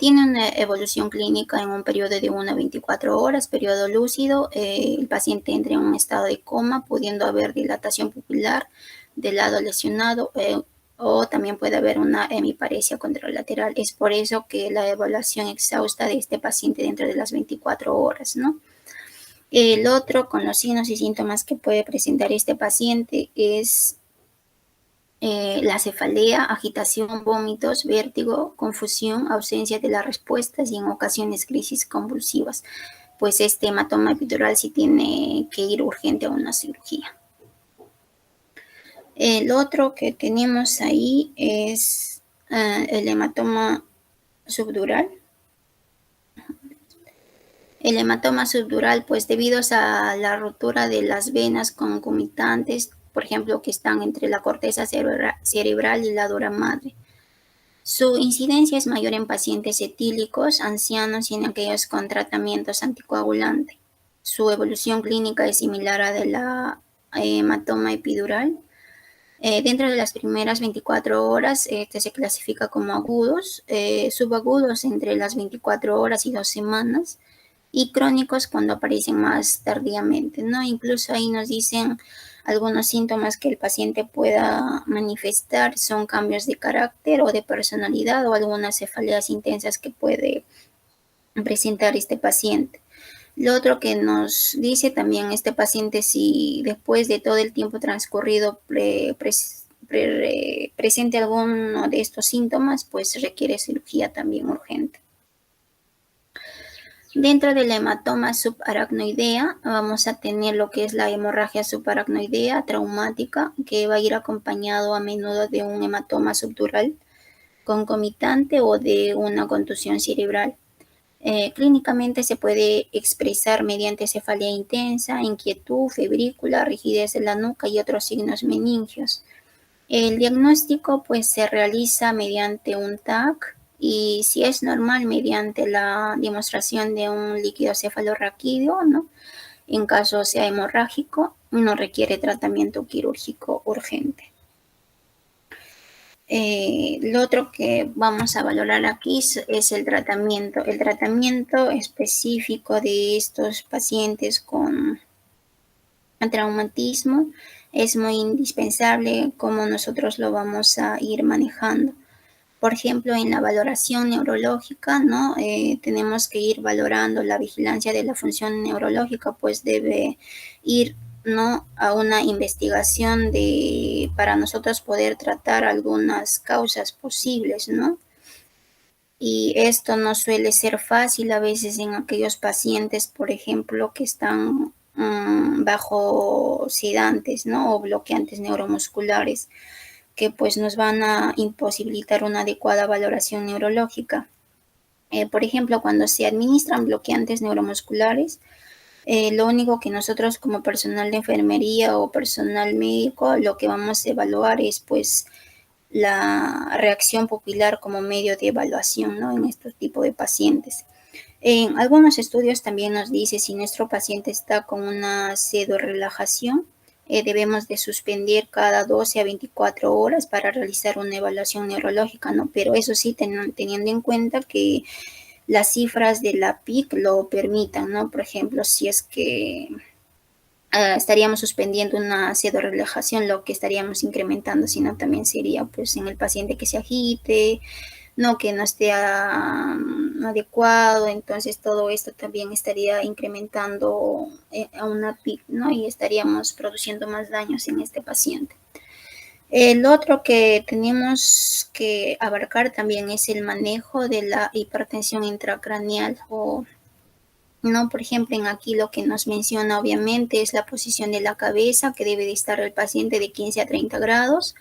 Tiene una evolución clínica en un periodo de 1 a 24 horas, periodo lúcido. El paciente entra en un estado de coma, pudiendo haber dilatación pupilar del lado lesionado o también puede haber una hemiparesia contralateral. Es por eso que la evaluación exhausta de este paciente dentro de las 24 horas, ¿no? El otro, con los signos y síntomas que puede presentar este paciente es la cefalea, agitación, vómitos, vértigo, confusión, ausencia de las respuestas y en ocasiones crisis convulsivas. Pues este hematoma epidural sí tiene que ir urgente a una cirugía. El otro que tenemos ahí es el hematoma subdural. El hematoma subdural, pues debido a la rotura de las venas concomitantes, por ejemplo, que están entre la corteza cerebral y la dura madre. Su incidencia es mayor en pacientes etílicos, ancianos y en aquellos con tratamientos anticoagulantes. Su evolución clínica es similar a de la hematoma epidural. Dentro de las primeras 24 horas, este se clasifica como agudos, subagudos entre las 24 horas y 2 semanas, y crónicos cuando aparecen más tardíamente, ¿no? Incluso ahí nos dicen algunos síntomas que el paciente pueda manifestar, son cambios de carácter o de personalidad o algunas cefaleas intensas que puede presentar este paciente. Lo otro que nos dice también este paciente, si después de todo el tiempo transcurrido presente alguno de estos síntomas, pues requiere cirugía también urgente. Dentro de la hematoma subaracnoidea vamos a tener lo que es la hemorragia subaracnoidea traumática, que va a ir acompañado a menudo de un hematoma subdural concomitante o de una contusión cerebral. Clínicamente se puede expresar mediante cefalea intensa, inquietud, febrícula, rigidez de la nuca y otros signos meningios. El diagnóstico pues se realiza mediante un TAC y si es normal mediante la demostración de un líquido cefalorraquídeo, ¿no? En caso sea hemorrágico, no requiere tratamiento quirúrgico urgente. Lo otro que vamos a valorar aquí es el tratamiento. El tratamiento específico de estos pacientes con traumatismo es muy indispensable como nosotros lo vamos a ir manejando. Por ejemplo, en la valoración neurológica, ¿no? Tenemos que ir valorando la vigilancia de la función neurológica, pues debe ir, ¿no?, a una investigación para nosotros poder tratar algunas causas posibles, ¿no? Y esto no suele ser fácil a veces en aquellos pacientes, por ejemplo, que están bajo sedantes, ¿no? O bloqueantes neuromusculares, que pues nos van a imposibilitar una adecuada valoración neurológica. Por ejemplo, cuando se administran bloqueantes neuromusculares, lo único que nosotros como personal de enfermería o personal médico, lo que vamos a evaluar es pues la reacción pupilar como medio de evaluación, ¿no?, en este tipo de pacientes. En algunos estudios también nos dice si nuestro paciente está con una pseudorelajación, debemos de suspender cada 12 a 24 horas para realizar una evaluación neurológica, ¿no? Pero eso sí, teniendo en cuenta que las cifras de la PIC lo permitan, ¿no? Por ejemplo, si es que estaríamos suspendiendo una pseudorelajación, lo que estaríamos incrementando, sino también sería pues en el paciente que se agite, no que no esté adecuado, entonces todo esto también estaría incrementando a una PIC, ¿no? Y estaríamos produciendo más daños en este paciente. El otro que tenemos que abarcar también es el manejo de la hipertensión intracraneal o no, por ejemplo, en aquí lo que nos menciona obviamente es la posición de la cabeza, que debe de estar el paciente de 15 a 30 grados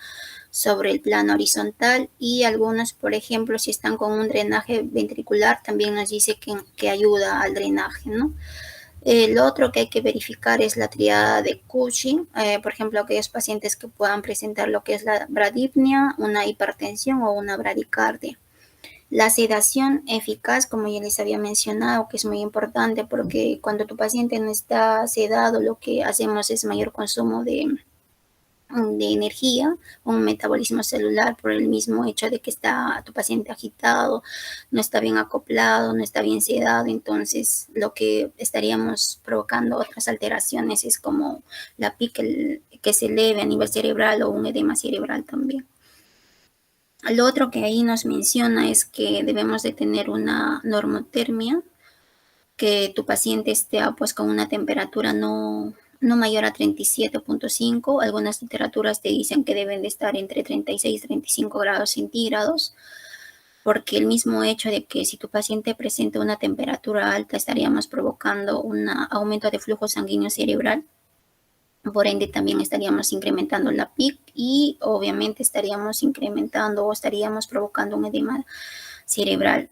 sobre el plano horizontal, y algunos, por ejemplo, si están con un drenaje ventricular, también nos dice que ayuda al drenaje, ¿no? Lo otro que hay que verificar es la triada de Cushing, por ejemplo, aquellos pacientes que puedan presentar lo que es la bradipnia, una hipertensión o una bradicardia. La sedación eficaz, como ya les había mencionado, que es muy importante porque cuando tu paciente no está sedado, lo que hacemos es mayor consumo de energía, un metabolismo celular por el mismo hecho de que está tu paciente agitado, no está bien acoplado, no está bien sedado, entonces lo que estaríamos provocando otras alteraciones es como la PIC que se eleve a nivel cerebral o un edema cerebral también. Lo otro que ahí nos menciona es que debemos de tener una normotermia, que tu paciente esté pues con una temperatura no mayor a 37.5. Algunas literaturas te dicen que deben de estar entre 36 y 35 grados centígrados, porque el mismo hecho de que si tu paciente presenta una temperatura alta estaríamos provocando un aumento de flujo sanguíneo cerebral. Por ende, también estaríamos incrementando la PIC y obviamente estaríamos incrementando o estaríamos provocando un edema cerebral.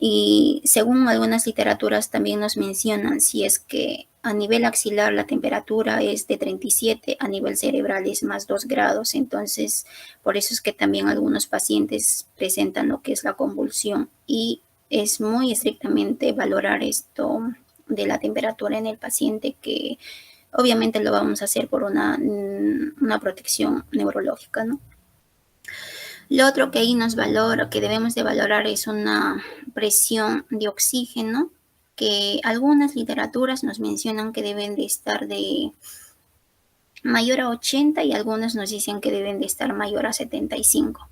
Y según algunas literaturas también nos mencionan si es que a nivel axilar la temperatura es de 37, a nivel cerebral es más 2 grados. Entonces, por eso es que también algunos pacientes presentan lo que es la convulsión. Y es muy estrictamente valorar esto de la temperatura en el paciente, que obviamente lo vamos a hacer por una protección neurológica, ¿no? Lo otro que ahí nos valora, que debemos de valorar, es una presión de oxígeno, que algunas literaturas nos mencionan que deben de estar de mayor a 80 y algunas nos dicen que deben de estar mayor a 75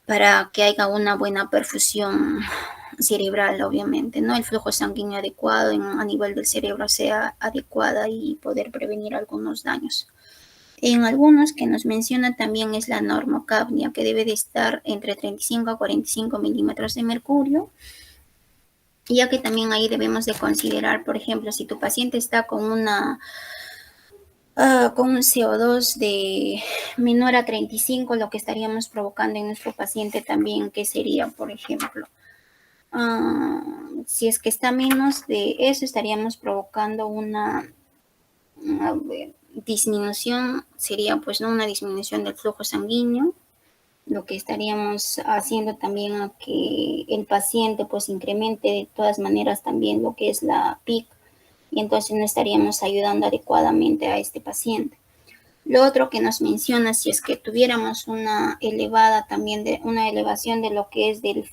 para que haya una buena perfusión cerebral, obviamente, ¿no? El flujo sanguíneo adecuado a nivel del cerebro sea adecuada y poder prevenir algunos daños. En algunos que nos menciona también es la normocapnia, que debe de estar entre 35 a 45 milímetros de mercurio, ya que también ahí debemos de considerar, por ejemplo, si tu paciente está con un CO2 de menor a 35, lo que estaríamos provocando en nuestro paciente también, que sería, por ejemplo, si es que está menos de eso, estaríamos provocando una disminución, sería pues no una disminución del flujo sanguíneo, lo que estaríamos haciendo también a que el paciente pues incremente de todas maneras también lo que es la PIC, y entonces no estaríamos ayudando adecuadamente a este paciente. Lo otro que nos menciona, si es que tuviéramos una elevada también de una elevación de lo que es del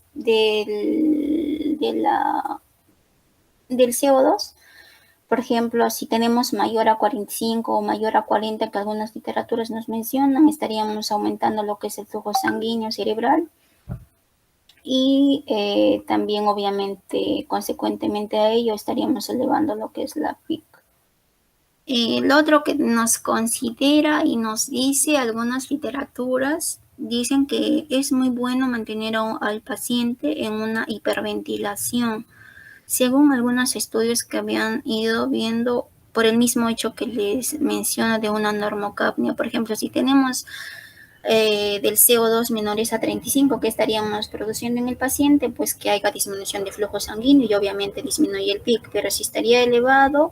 CO2. Por ejemplo, si tenemos mayor a 45 o mayor a 40, que algunas literaturas nos mencionan, estaríamos aumentando lo que es el flujo sanguíneo cerebral, y también obviamente consecuentemente a ello estaríamos elevando lo que es la PIC. Lo otro que nos considera y nos dice algunas literaturas, dicen que es muy bueno mantener al paciente en una hiperventilación, según algunos estudios que habían ido viendo por el mismo hecho que les menciona de una normocapnia. Por ejemplo, si tenemos del CO2 menores a 35 que estaríamos produciendo en el paciente, pues que haya disminución de flujo sanguíneo y obviamente disminuye el PIC, pero si estaría elevado,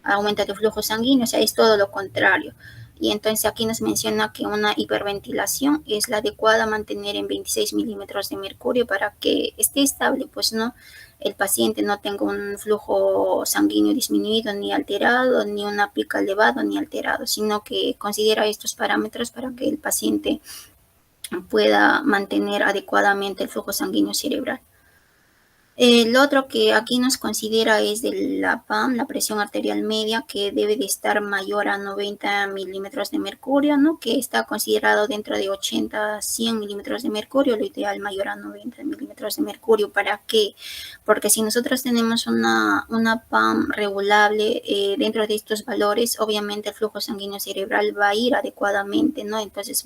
aumenta tu flujo sanguíneo, o sea, es todo lo contrario. Y entonces aquí nos menciona que una hiperventilación es la adecuada a mantener en 26 milímetros de mercurio para que esté estable, pues no, el paciente no tenga un flujo sanguíneo disminuido ni alterado, ni una pica elevado ni alterado, sino que considera estos parámetros para que el paciente pueda mantener adecuadamente el flujo sanguíneo cerebral. El otro que aquí nos considera es de la PAM, la presión arterial media, que debe de estar mayor a 90 milímetros de mercurio, ¿no? Que está considerado dentro de 80 a 100 milímetros de mercurio, lo ideal mayor a 90 milímetros de mercurio. ¿Para qué? Porque si nosotros tenemos una PAM regulable dentro de estos valores, obviamente el flujo sanguíneo cerebral va a ir adecuadamente, ¿no? Entonces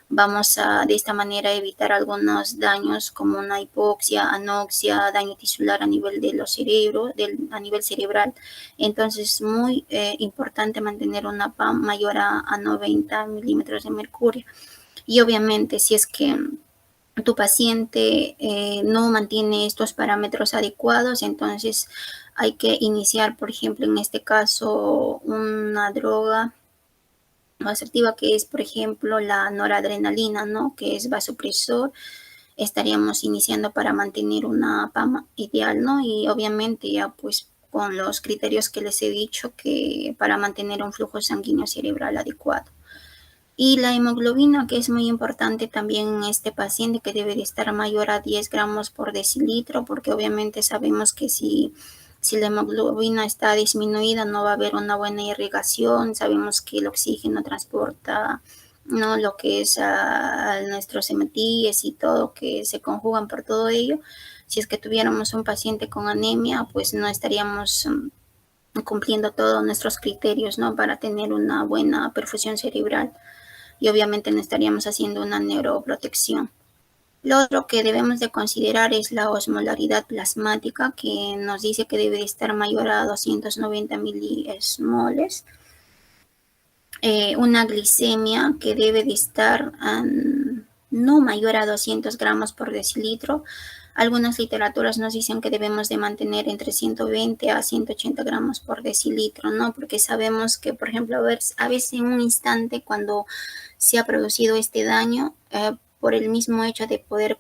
vamos a de esta manera evitar algunos daños como una hipoxia, anoxia, daño tisular a nivel de los cerebros, a nivel cerebral. Entonces es muy importante mantener una PAM mayor a 90 milímetros de mercurio. Y obviamente si es que tu paciente no mantiene estos parámetros adecuados, entonces hay que iniciar, por ejemplo, en este caso, una droga asertiva, que es, por ejemplo, la noradrenalina, ¿no? Que es vasopresor. Estaríamos iniciando para mantener una PAMA ideal, ¿no? Y obviamente ya pues con los criterios que les he dicho, que para mantener un flujo sanguíneo cerebral adecuado. Y la hemoglobina, que es muy importante también en este paciente, que debe de estar mayor a 10 gramos por decilitro, porque obviamente sabemos que si la hemoglobina está disminuida no va a haber una buena irrigación. Sabemos que el oxígeno transporta, ¿no?, lo que es a nuestros hematíes y todo, que se conjugan por todo ello. Si es que tuviéramos un paciente con anemia, pues no estaríamos cumpliendo todos nuestros criterios, ¿no?, para tener una buena perfusión cerebral, y obviamente no estaríamos haciendo una neuroprotección. Lo otro que debemos de considerar es la osmolaridad plasmática, que nos dice que debe estar mayor a 290 miliesmoles. Una glicemia que debe de estar no mayor a 200 gramos por decilitro. Algunas literaturas nos dicen que debemos de mantener entre 120 a 180 gramos por decilitro, ¿no? Porque sabemos que, por ejemplo, a veces en un instante cuando se ha producido este daño, por el mismo hecho de poder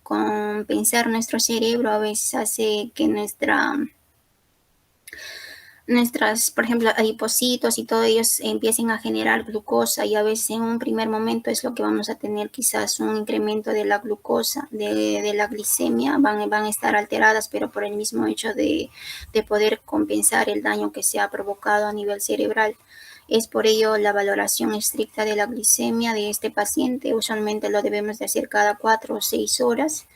compensar nuestro cerebro, a veces hace que nuestras, por ejemplo, adipocitos y todo ellos empiecen a generar glucosa, y a veces en un primer momento es lo que vamos a tener, quizás un incremento de la glucosa, de la glicemia, van a estar alteradas, pero por el mismo hecho de poder compensar el daño que se ha provocado a nivel cerebral. Es por ello la valoración estricta de la glicemia de este paciente. Usualmente lo debemos de hacer cada 4 o 6 horas.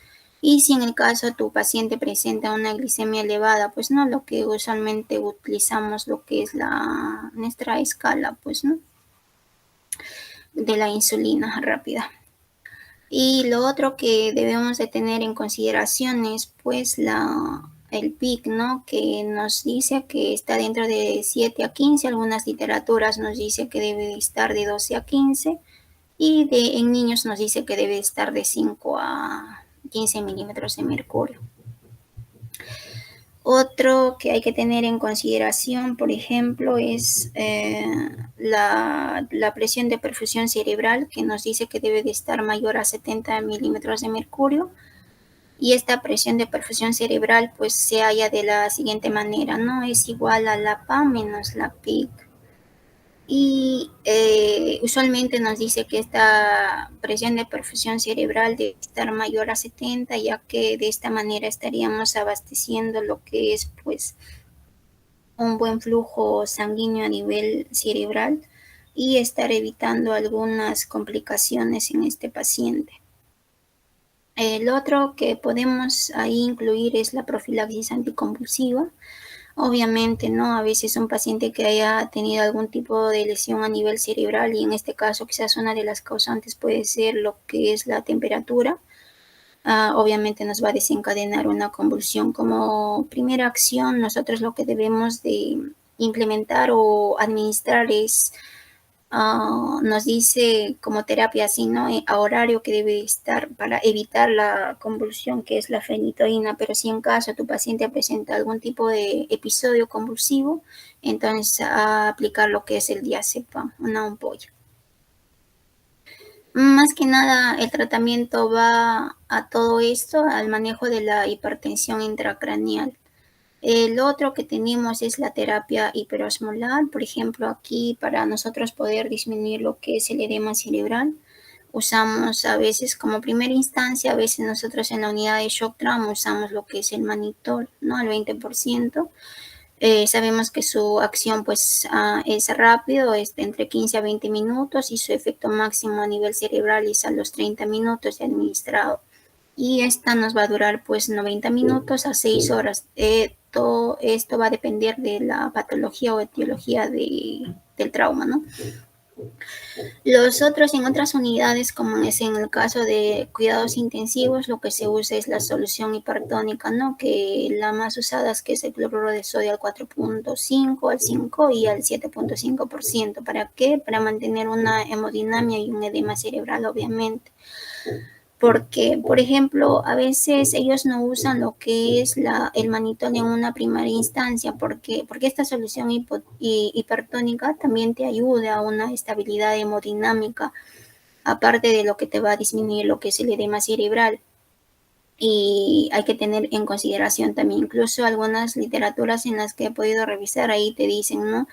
Y si en el caso tu paciente presenta una glicemia elevada, pues no, lo que usualmente utilizamos lo que es nuestra escala, pues no, de la insulina rápida. Y lo otro que debemos de tener en consideración es pues el PIC, ¿no? Que nos dice que está dentro de 7 a 15, algunas literaturas nos dice que debe estar de 12 a 15, y en niños nos dice que debe estar de 5 a 15 milímetros de mercurio. Otro que hay que tener en consideración, por ejemplo, es la presión de perfusión cerebral, que nos dice que debe de estar mayor a 70 milímetros de mercurio. Y esta presión de perfusión cerebral pues se halla de la siguiente manera, ¿no? Es igual a la PA menos la PIC. Y usualmente nos dice que esta presión de perfusión cerebral debe estar mayor a 70, ya que de esta manera estaríamos abasteciendo lo que es pues un buen flujo sanguíneo a nivel cerebral y estar evitando algunas complicaciones en este paciente. El otro que podemos ahí incluir es la profilaxis anticonvulsiva. Obviamente, ¿no? A veces un paciente que haya tenido algún tipo de lesión a nivel cerebral, y en este caso quizás una de las causantes puede ser lo que es la temperatura, obviamente nos va a desencadenar una convulsión. Como primera acción, nosotros lo que debemos de implementar o administrar es, nos dice como terapia así, ¿no? A horario que debe estar para evitar la convulsión, que es la fenitoína, pero si en caso tu paciente presenta algún tipo de episodio convulsivo, entonces a aplicar lo que es el diazepam, una ampolla. Más que nada, el tratamiento va a todo esto, al manejo de la hipertensión intracraneal. El otro que tenemos es la terapia hiperosmolar. Por ejemplo, aquí para nosotros poder disminuir lo que es el edema cerebral, usamos a veces como primera instancia, a veces nosotros en la unidad de shock trauma usamos lo que es el manitol, ¿no? Al 20%. Sabemos que su acción pues es rápido, es de entre 15 a 20 minutos, y su efecto máximo a nivel cerebral es a los 30 minutos de administrado. Y esta nos va a durar pues 90 minutos a 6 horas. Todo esto va a depender de la patología o etiología del trauma, ¿no? Los otros en otras unidades, como es en el caso de cuidados intensivos, lo que se usa es la solución hipertónica, ¿no? Que la más usada es que es el cloruro de sodio al 4.5, al 5 y al 7.5%. ¿Para qué? Para mantener una hemodinamia y un edema cerebral, obviamente. Porque, por ejemplo, a veces ellos no usan lo que es el manitol en una primera instancia, porque esta solución hipertónica también te ayuda a una estabilidad hemodinámica, aparte de lo que te va a disminuir lo que es el edema cerebral. Y hay que tener en consideración también, incluso algunas literaturas en las que he podido revisar, ahí te dicen, ¿no?,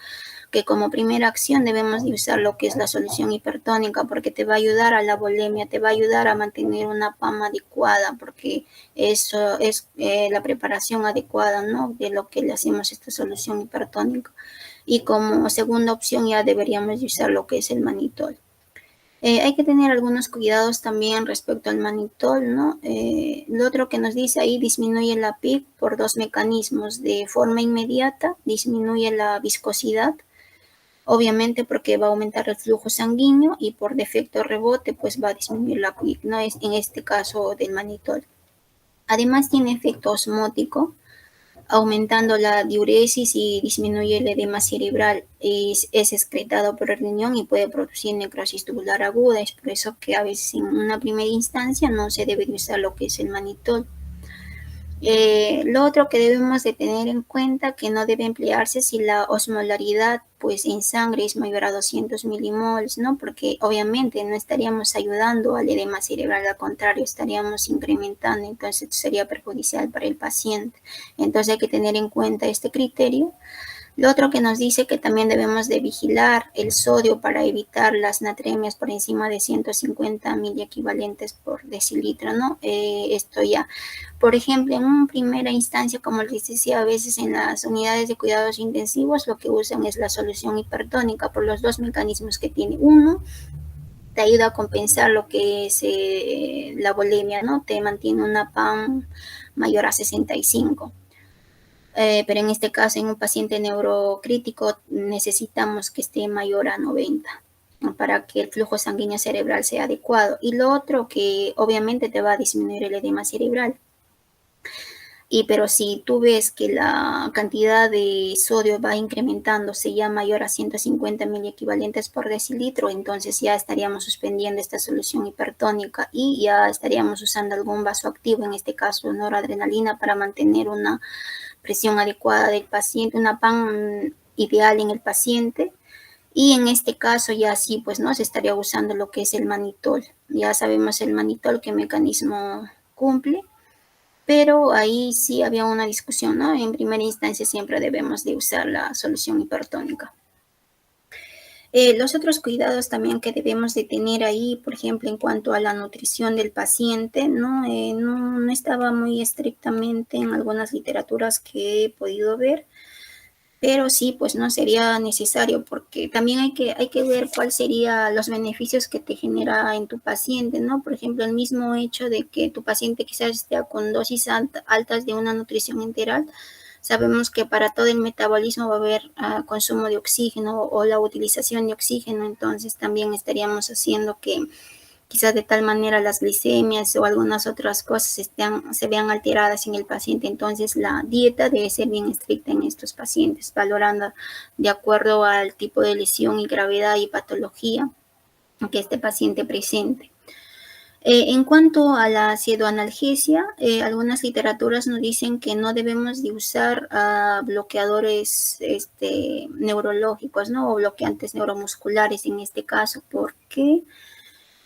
que como primera acción debemos de usar lo que es la solución hipertónica, porque te va a ayudar a la volemia, te va a ayudar a mantener una PAM adecuada, porque eso es la preparación adecuada, ¿no?, de lo que le hacemos esta solución hipertónica. Y como segunda opción ya deberíamos de usar lo que es el manitol. Hay que tener algunos cuidados también respecto al manitol, ¿no? Lo otro que nos dice ahí, disminuye la PIC por dos mecanismos. De forma inmediata, disminuye la viscosidad, obviamente porque va a aumentar el flujo sanguíneo, y por defecto rebote pues va a disminuir la PIC, ¿no? Es en este caso del manitol. Además tiene efecto osmótico, aumentando la diuresis y disminuye el edema cerebral. Es excretado por el riñón y puede producir necrosis tubular aguda. Es por eso que a veces en una primera instancia no se debe de usar lo que es el manitol. Lo otro que debemos de tener en cuenta que no debe emplearse si la osmolaridad pues en sangre es mayor a 200 milimoles, ¿no? Porque obviamente no estaríamos ayudando al edema cerebral, al contrario, estaríamos incrementando, entonces sería perjudicial para el paciente. Entonces hay que tener en cuenta este criterio. Lo otro que nos dice que también debemos de vigilar el sodio para evitar las natremias por encima de 150 miliequivalentes por decilitro, ¿no? Esto ya, por ejemplo, en una primera instancia, como les decía, a veces en las unidades de cuidados intensivos lo que usan es la solución hipertónica por los dos mecanismos que tiene. Uno, te ayuda a compensar lo que es la bulimia, ¿no? Te mantiene una PAM mayor a 65. Pero en este caso, en un paciente neurocrítico, necesitamos que esté mayor a 90 para que el flujo sanguíneo cerebral sea adecuado. Y lo otro que obviamente te va a disminuir el edema cerebral. Pero si tú ves que la cantidad de sodio va incrementándose ya mayor a 150 miliequivalentes por decilitro, entonces ya estaríamos suspendiendo esta solución hipertónica y ya estaríamos usando algún vasoactivo, en este caso noradrenalina, para mantener una presión adecuada del paciente, una PAN ideal en el paciente. Y en este caso ya sí, pues no se estaría usando lo que es el manitol. Ya sabemos el manitol qué mecanismo cumple, pero ahí sí había una discusión, ¿no? En primera instancia siempre debemos de usar la solución hipertónica. Los otros cuidados también que debemos de tener ahí, por ejemplo, en cuanto a la nutrición del paciente, ¿no? No estaba muy estrictamente en algunas literaturas que he podido ver, pero sí, pues no sería necesario porque también hay que ver cuáles serían los beneficios que te genera en tu paciente, ¿no? Por ejemplo, el mismo hecho de que tu paciente quizás esté con dosis altas de una nutrición integral. Sabemos que para todo el metabolismo va a haber consumo de oxígeno o la utilización de oxígeno, entonces también estaríamos haciendo que quizás de tal manera las glicemias o algunas otras cosas se vean alteradas en el paciente. Entonces la dieta debe ser bien estricta en estos pacientes, valorando de acuerdo al tipo de lesión y gravedad y patología que este paciente presente. En cuanto a la pseudoanalgesia, algunas literaturas nos dicen que no debemos de usar bloqueadores neurológicos, ¿no? O bloqueantes neuromusculares en este caso. ¿Por qué?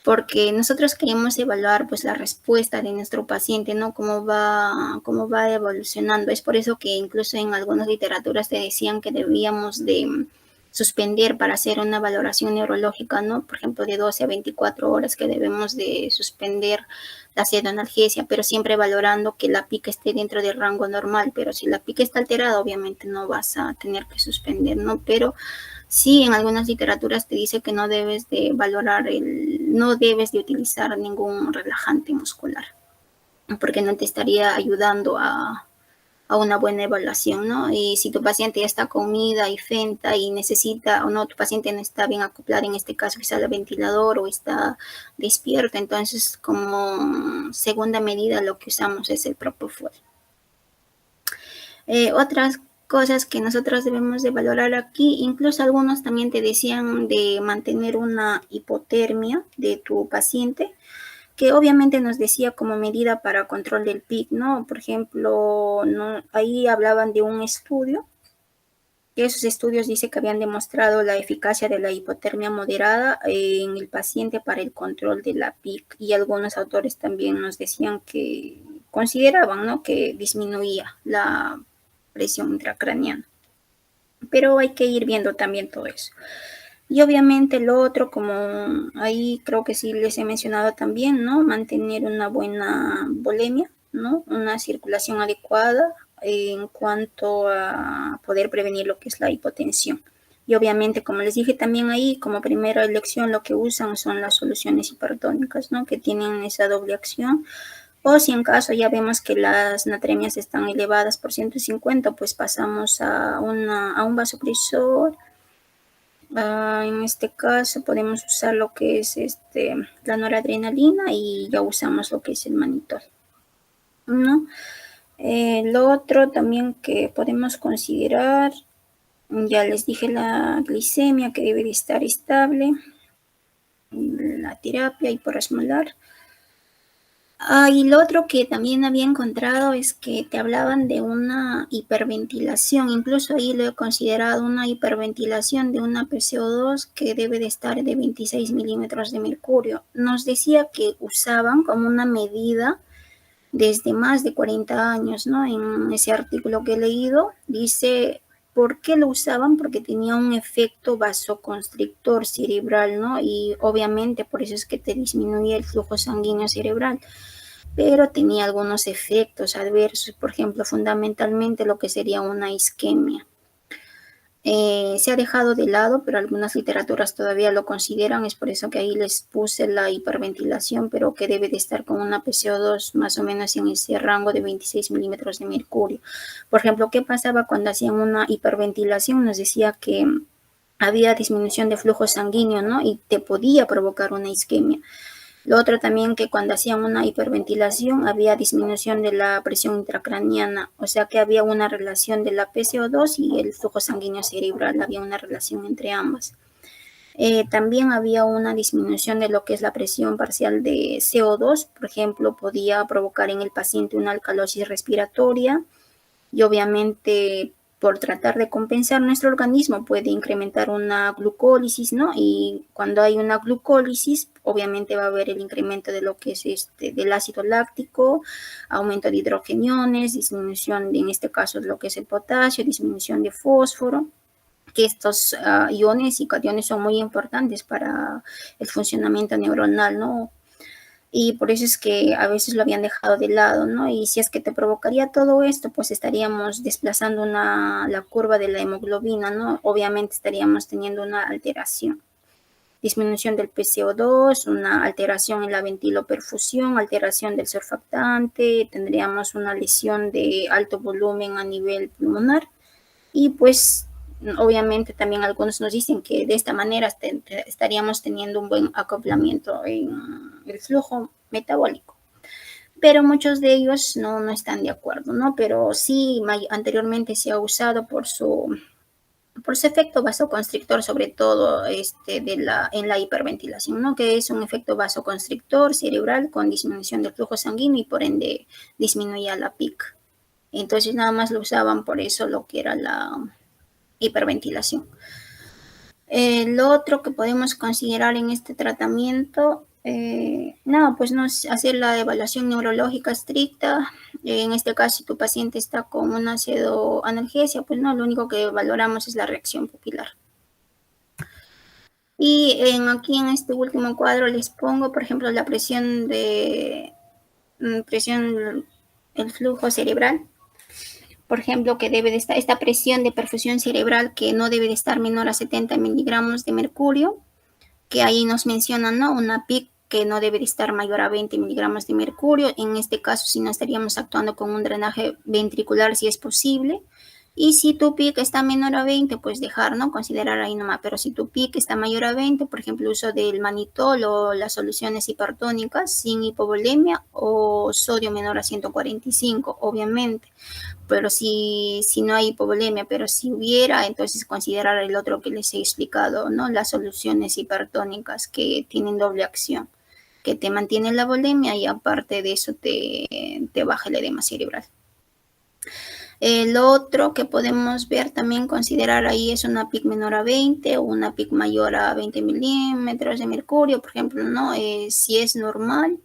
Porque nosotros queremos evaluar pues la respuesta de nuestro paciente, ¿no? Cómo va evolucionando. Es por eso que incluso en algunas literaturas te decían que debíamos de suspender para hacer una valoración neurológica, ¿no? Por ejemplo, de 12 a 24 horas que debemos de suspender la pseudoanalgesia, pero siempre valorando que la pica esté dentro del rango normal. Pero si la pica está alterada, obviamente no vas a tener que suspender, ¿no? Pero sí, en algunas literaturas te dice que no debes de no debes de utilizar ningún relajante muscular, porque no te estaría ayudando a una buena evaluación, ¿no? Y si tu paciente ya está con MIDA y FENTA y necesita, o no, tu paciente no está bien acoplado, en este caso quizá el ventilador o está despierto, entonces como segunda medida lo que usamos es el Propofol. Otras cosas que nosotros debemos de valorar aquí, incluso algunos también te decían de mantener una hipotermia de tu paciente, que obviamente nos decía como medida para control del PIC, ¿no? Por ejemplo, ¿no? Ahí hablaban de un estudio, que esos estudios dice que habían demostrado la eficacia de la hipotermia moderada en el paciente para el control de la PIC, y algunos autores también nos decían que consideraban, ¿no? Que disminuía la presión intracraneana. Pero hay que ir viendo también todo eso. Y obviamente lo otro, como ahí creo que sí les he mencionado también, ¿no? Mantener una buena volemia, ¿no? Una circulación adecuada en cuanto a poder prevenir lo que es la hipotensión. Y obviamente, como les dije también ahí, como primera elección lo que usan son las soluciones hipertónicas, ¿no? Que tienen esa doble acción. O si en caso ya vemos que las natremias están elevadas por 150, pues pasamos a un vasopresor. En este caso podemos usar lo que es la noradrenalina y ya usamos lo que es el manitol, ¿no? Lo otro también que podemos considerar, ya les dije la glicemia que debe de estar estable, la terapia hiporosmolar. Y lo otro que también había encontrado es que te hablaban de una hiperventilación, incluso ahí lo he considerado una hiperventilación de una PCO2 que debe de estar de 26 milímetros de mercurio. Nos decía que usaban como una medida desde más de 40 años, ¿no? En ese artículo que he leído, dice, ¿por qué lo usaban? Porque tenía un efecto vasoconstrictor cerebral, ¿no? Y obviamente por eso es que te disminuye el flujo sanguíneo cerebral, pero tenía algunos efectos adversos, por ejemplo, fundamentalmente lo que sería una isquemia. Se ha dejado de lado, pero algunas literaturas todavía lo consideran, es por eso que ahí les puse la hiperventilación, pero que debe de estar con una PCO2 más o menos en ese rango de 26 milímetros de mercurio. Por ejemplo, ¿qué pasaba cuando hacían una hiperventilación? Nos decía que había disminución de flujo sanguíneo, ¿no? Y te podía provocar una isquemia. Lo otro también que cuando hacían una hiperventilación había disminución de la presión intracraniana, o sea que había una relación de la PCO2 y el flujo sanguíneo cerebral, había una relación entre ambas. También había una disminución de lo que es la presión parcial de CO2, por ejemplo, podía provocar en el paciente una alcalosis respiratoria, y obviamente por tratar de compensar nuestro organismo puede incrementar una glucólisis, ¿no? Y cuando hay una glucólisis, obviamente va a haber el incremento de lo que es del ácido láctico, aumento de hidrogeniones, disminución de, en este caso, de lo que es el potasio, disminución de fósforo, que estos iones y cationes son muy importantes para el funcionamiento neuronal, ¿no? Y por eso es que a veces lo habían dejado de lado, ¿no? Y si es que te provocaría todo esto, pues estaríamos desplazando la curva de la hemoglobina, ¿no? Obviamente estaríamos teniendo una alteración. Disminución del PCO2, una alteración en la ventiloperfusión, alteración del surfactante, tendríamos una lesión de alto volumen a nivel pulmonar y pues obviamente también algunos nos dicen que de esta manera estaríamos teniendo un buen acoplamiento en el flujo metabólico. Pero muchos de ellos no están de acuerdo, ¿no? Pero sí, anteriormente se ha usado por su efecto vasoconstrictor, sobre todo en la hiperventilación, ¿no? Que es un efecto vasoconstrictor cerebral con disminución del flujo sanguíneo y por ende disminuía la PIC. Entonces nada más lo usaban por eso lo que era la hiperventilación. Lo otro que podemos considerar en este tratamiento, pues no es hacer la evaluación neurológica estricta. En este caso, si tu paciente está con una pseudoanalgesia, pues no, lo único que valoramos es la reacción pupilar. Y aquí en este último cuadro les pongo, por ejemplo, la presión el flujo cerebral. Por ejemplo, que debe de estar esta presión de perfusión cerebral que no debe de estar menor a 70 miligramos de mercurio, que ahí nos mencionan, ¿no? Una PIC que no debe de estar mayor a 20 miligramos de mercurio. En este caso, si no estaríamos actuando con un drenaje ventricular, si es posible. Y si tu PIC está menor a 20, pues dejar, ¿no? Considerar ahí nomás. Pero si tu PIC está mayor a 20, por ejemplo, uso del manitol o las soluciones hipertónicas sin hipovolemia o sodio menor a 145, obviamente. Pero si no hay hipovolemia, pero si hubiera, entonces considerar el otro que les he explicado, ¿no? Las soluciones hipertónicas que tienen doble acción, que te mantiene la volemia y aparte de eso te baja el edema cerebral. Lo otro que podemos ver también, considerar ahí es una PIC menor a 20 o una PIC mayor a 20 milímetros de mercurio, por ejemplo, ¿no? Si es normal,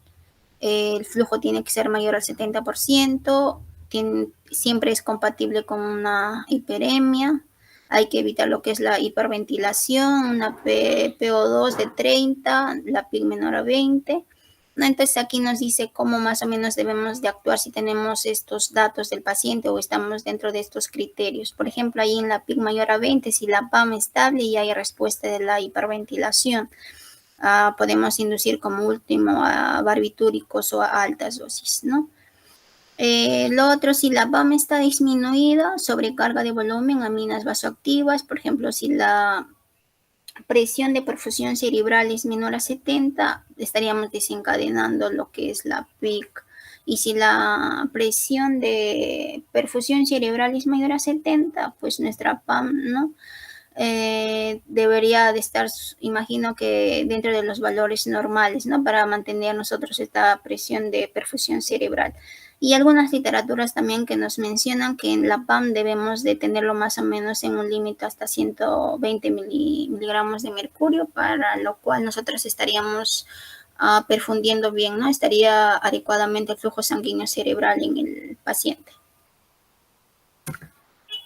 el flujo tiene que ser mayor al 70%, siempre es compatible con una hiperemia, hay que evitar lo que es la hiperventilación, una PO2 de 30, la PIC menor a 20. Entonces aquí nos dice cómo más o menos debemos de actuar si tenemos estos datos del paciente o estamos dentro de estos criterios. Por ejemplo, ahí en la PIC mayor a 20, si la PAM es estable y hay respuesta de la hiperventilación, podemos inducir como último a barbitúricos o a altas dosis, ¿no? Lo otro, si la PAM está disminuida, sobrecarga de volumen, aminas vasoactivas, por ejemplo, si la presión de perfusión cerebral es menor a 70, estaríamos desencadenando lo que es la PIC Y si la presión de perfusión cerebral es mayor a 70, pues nuestra PAM, ¿no? Debería de estar, imagino que dentro de los valores normales, ¿no? Para mantener nosotros esta presión de perfusión cerebral. Y algunas literaturas también que nos mencionan que en la PAM debemos de tenerlo más o menos en un límite hasta 120 miligramos de mercurio, para lo cual nosotros estaríamos perfundiendo bien, ¿no? Estaría adecuadamente el flujo sanguíneo cerebral en el paciente.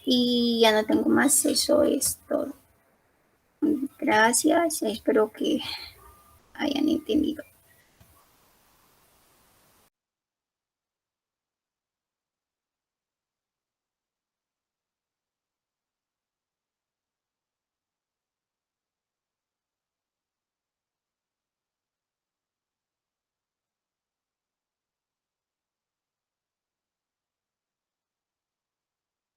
Y ya no tengo más, eso es todo. Gracias, espero que hayan entendido.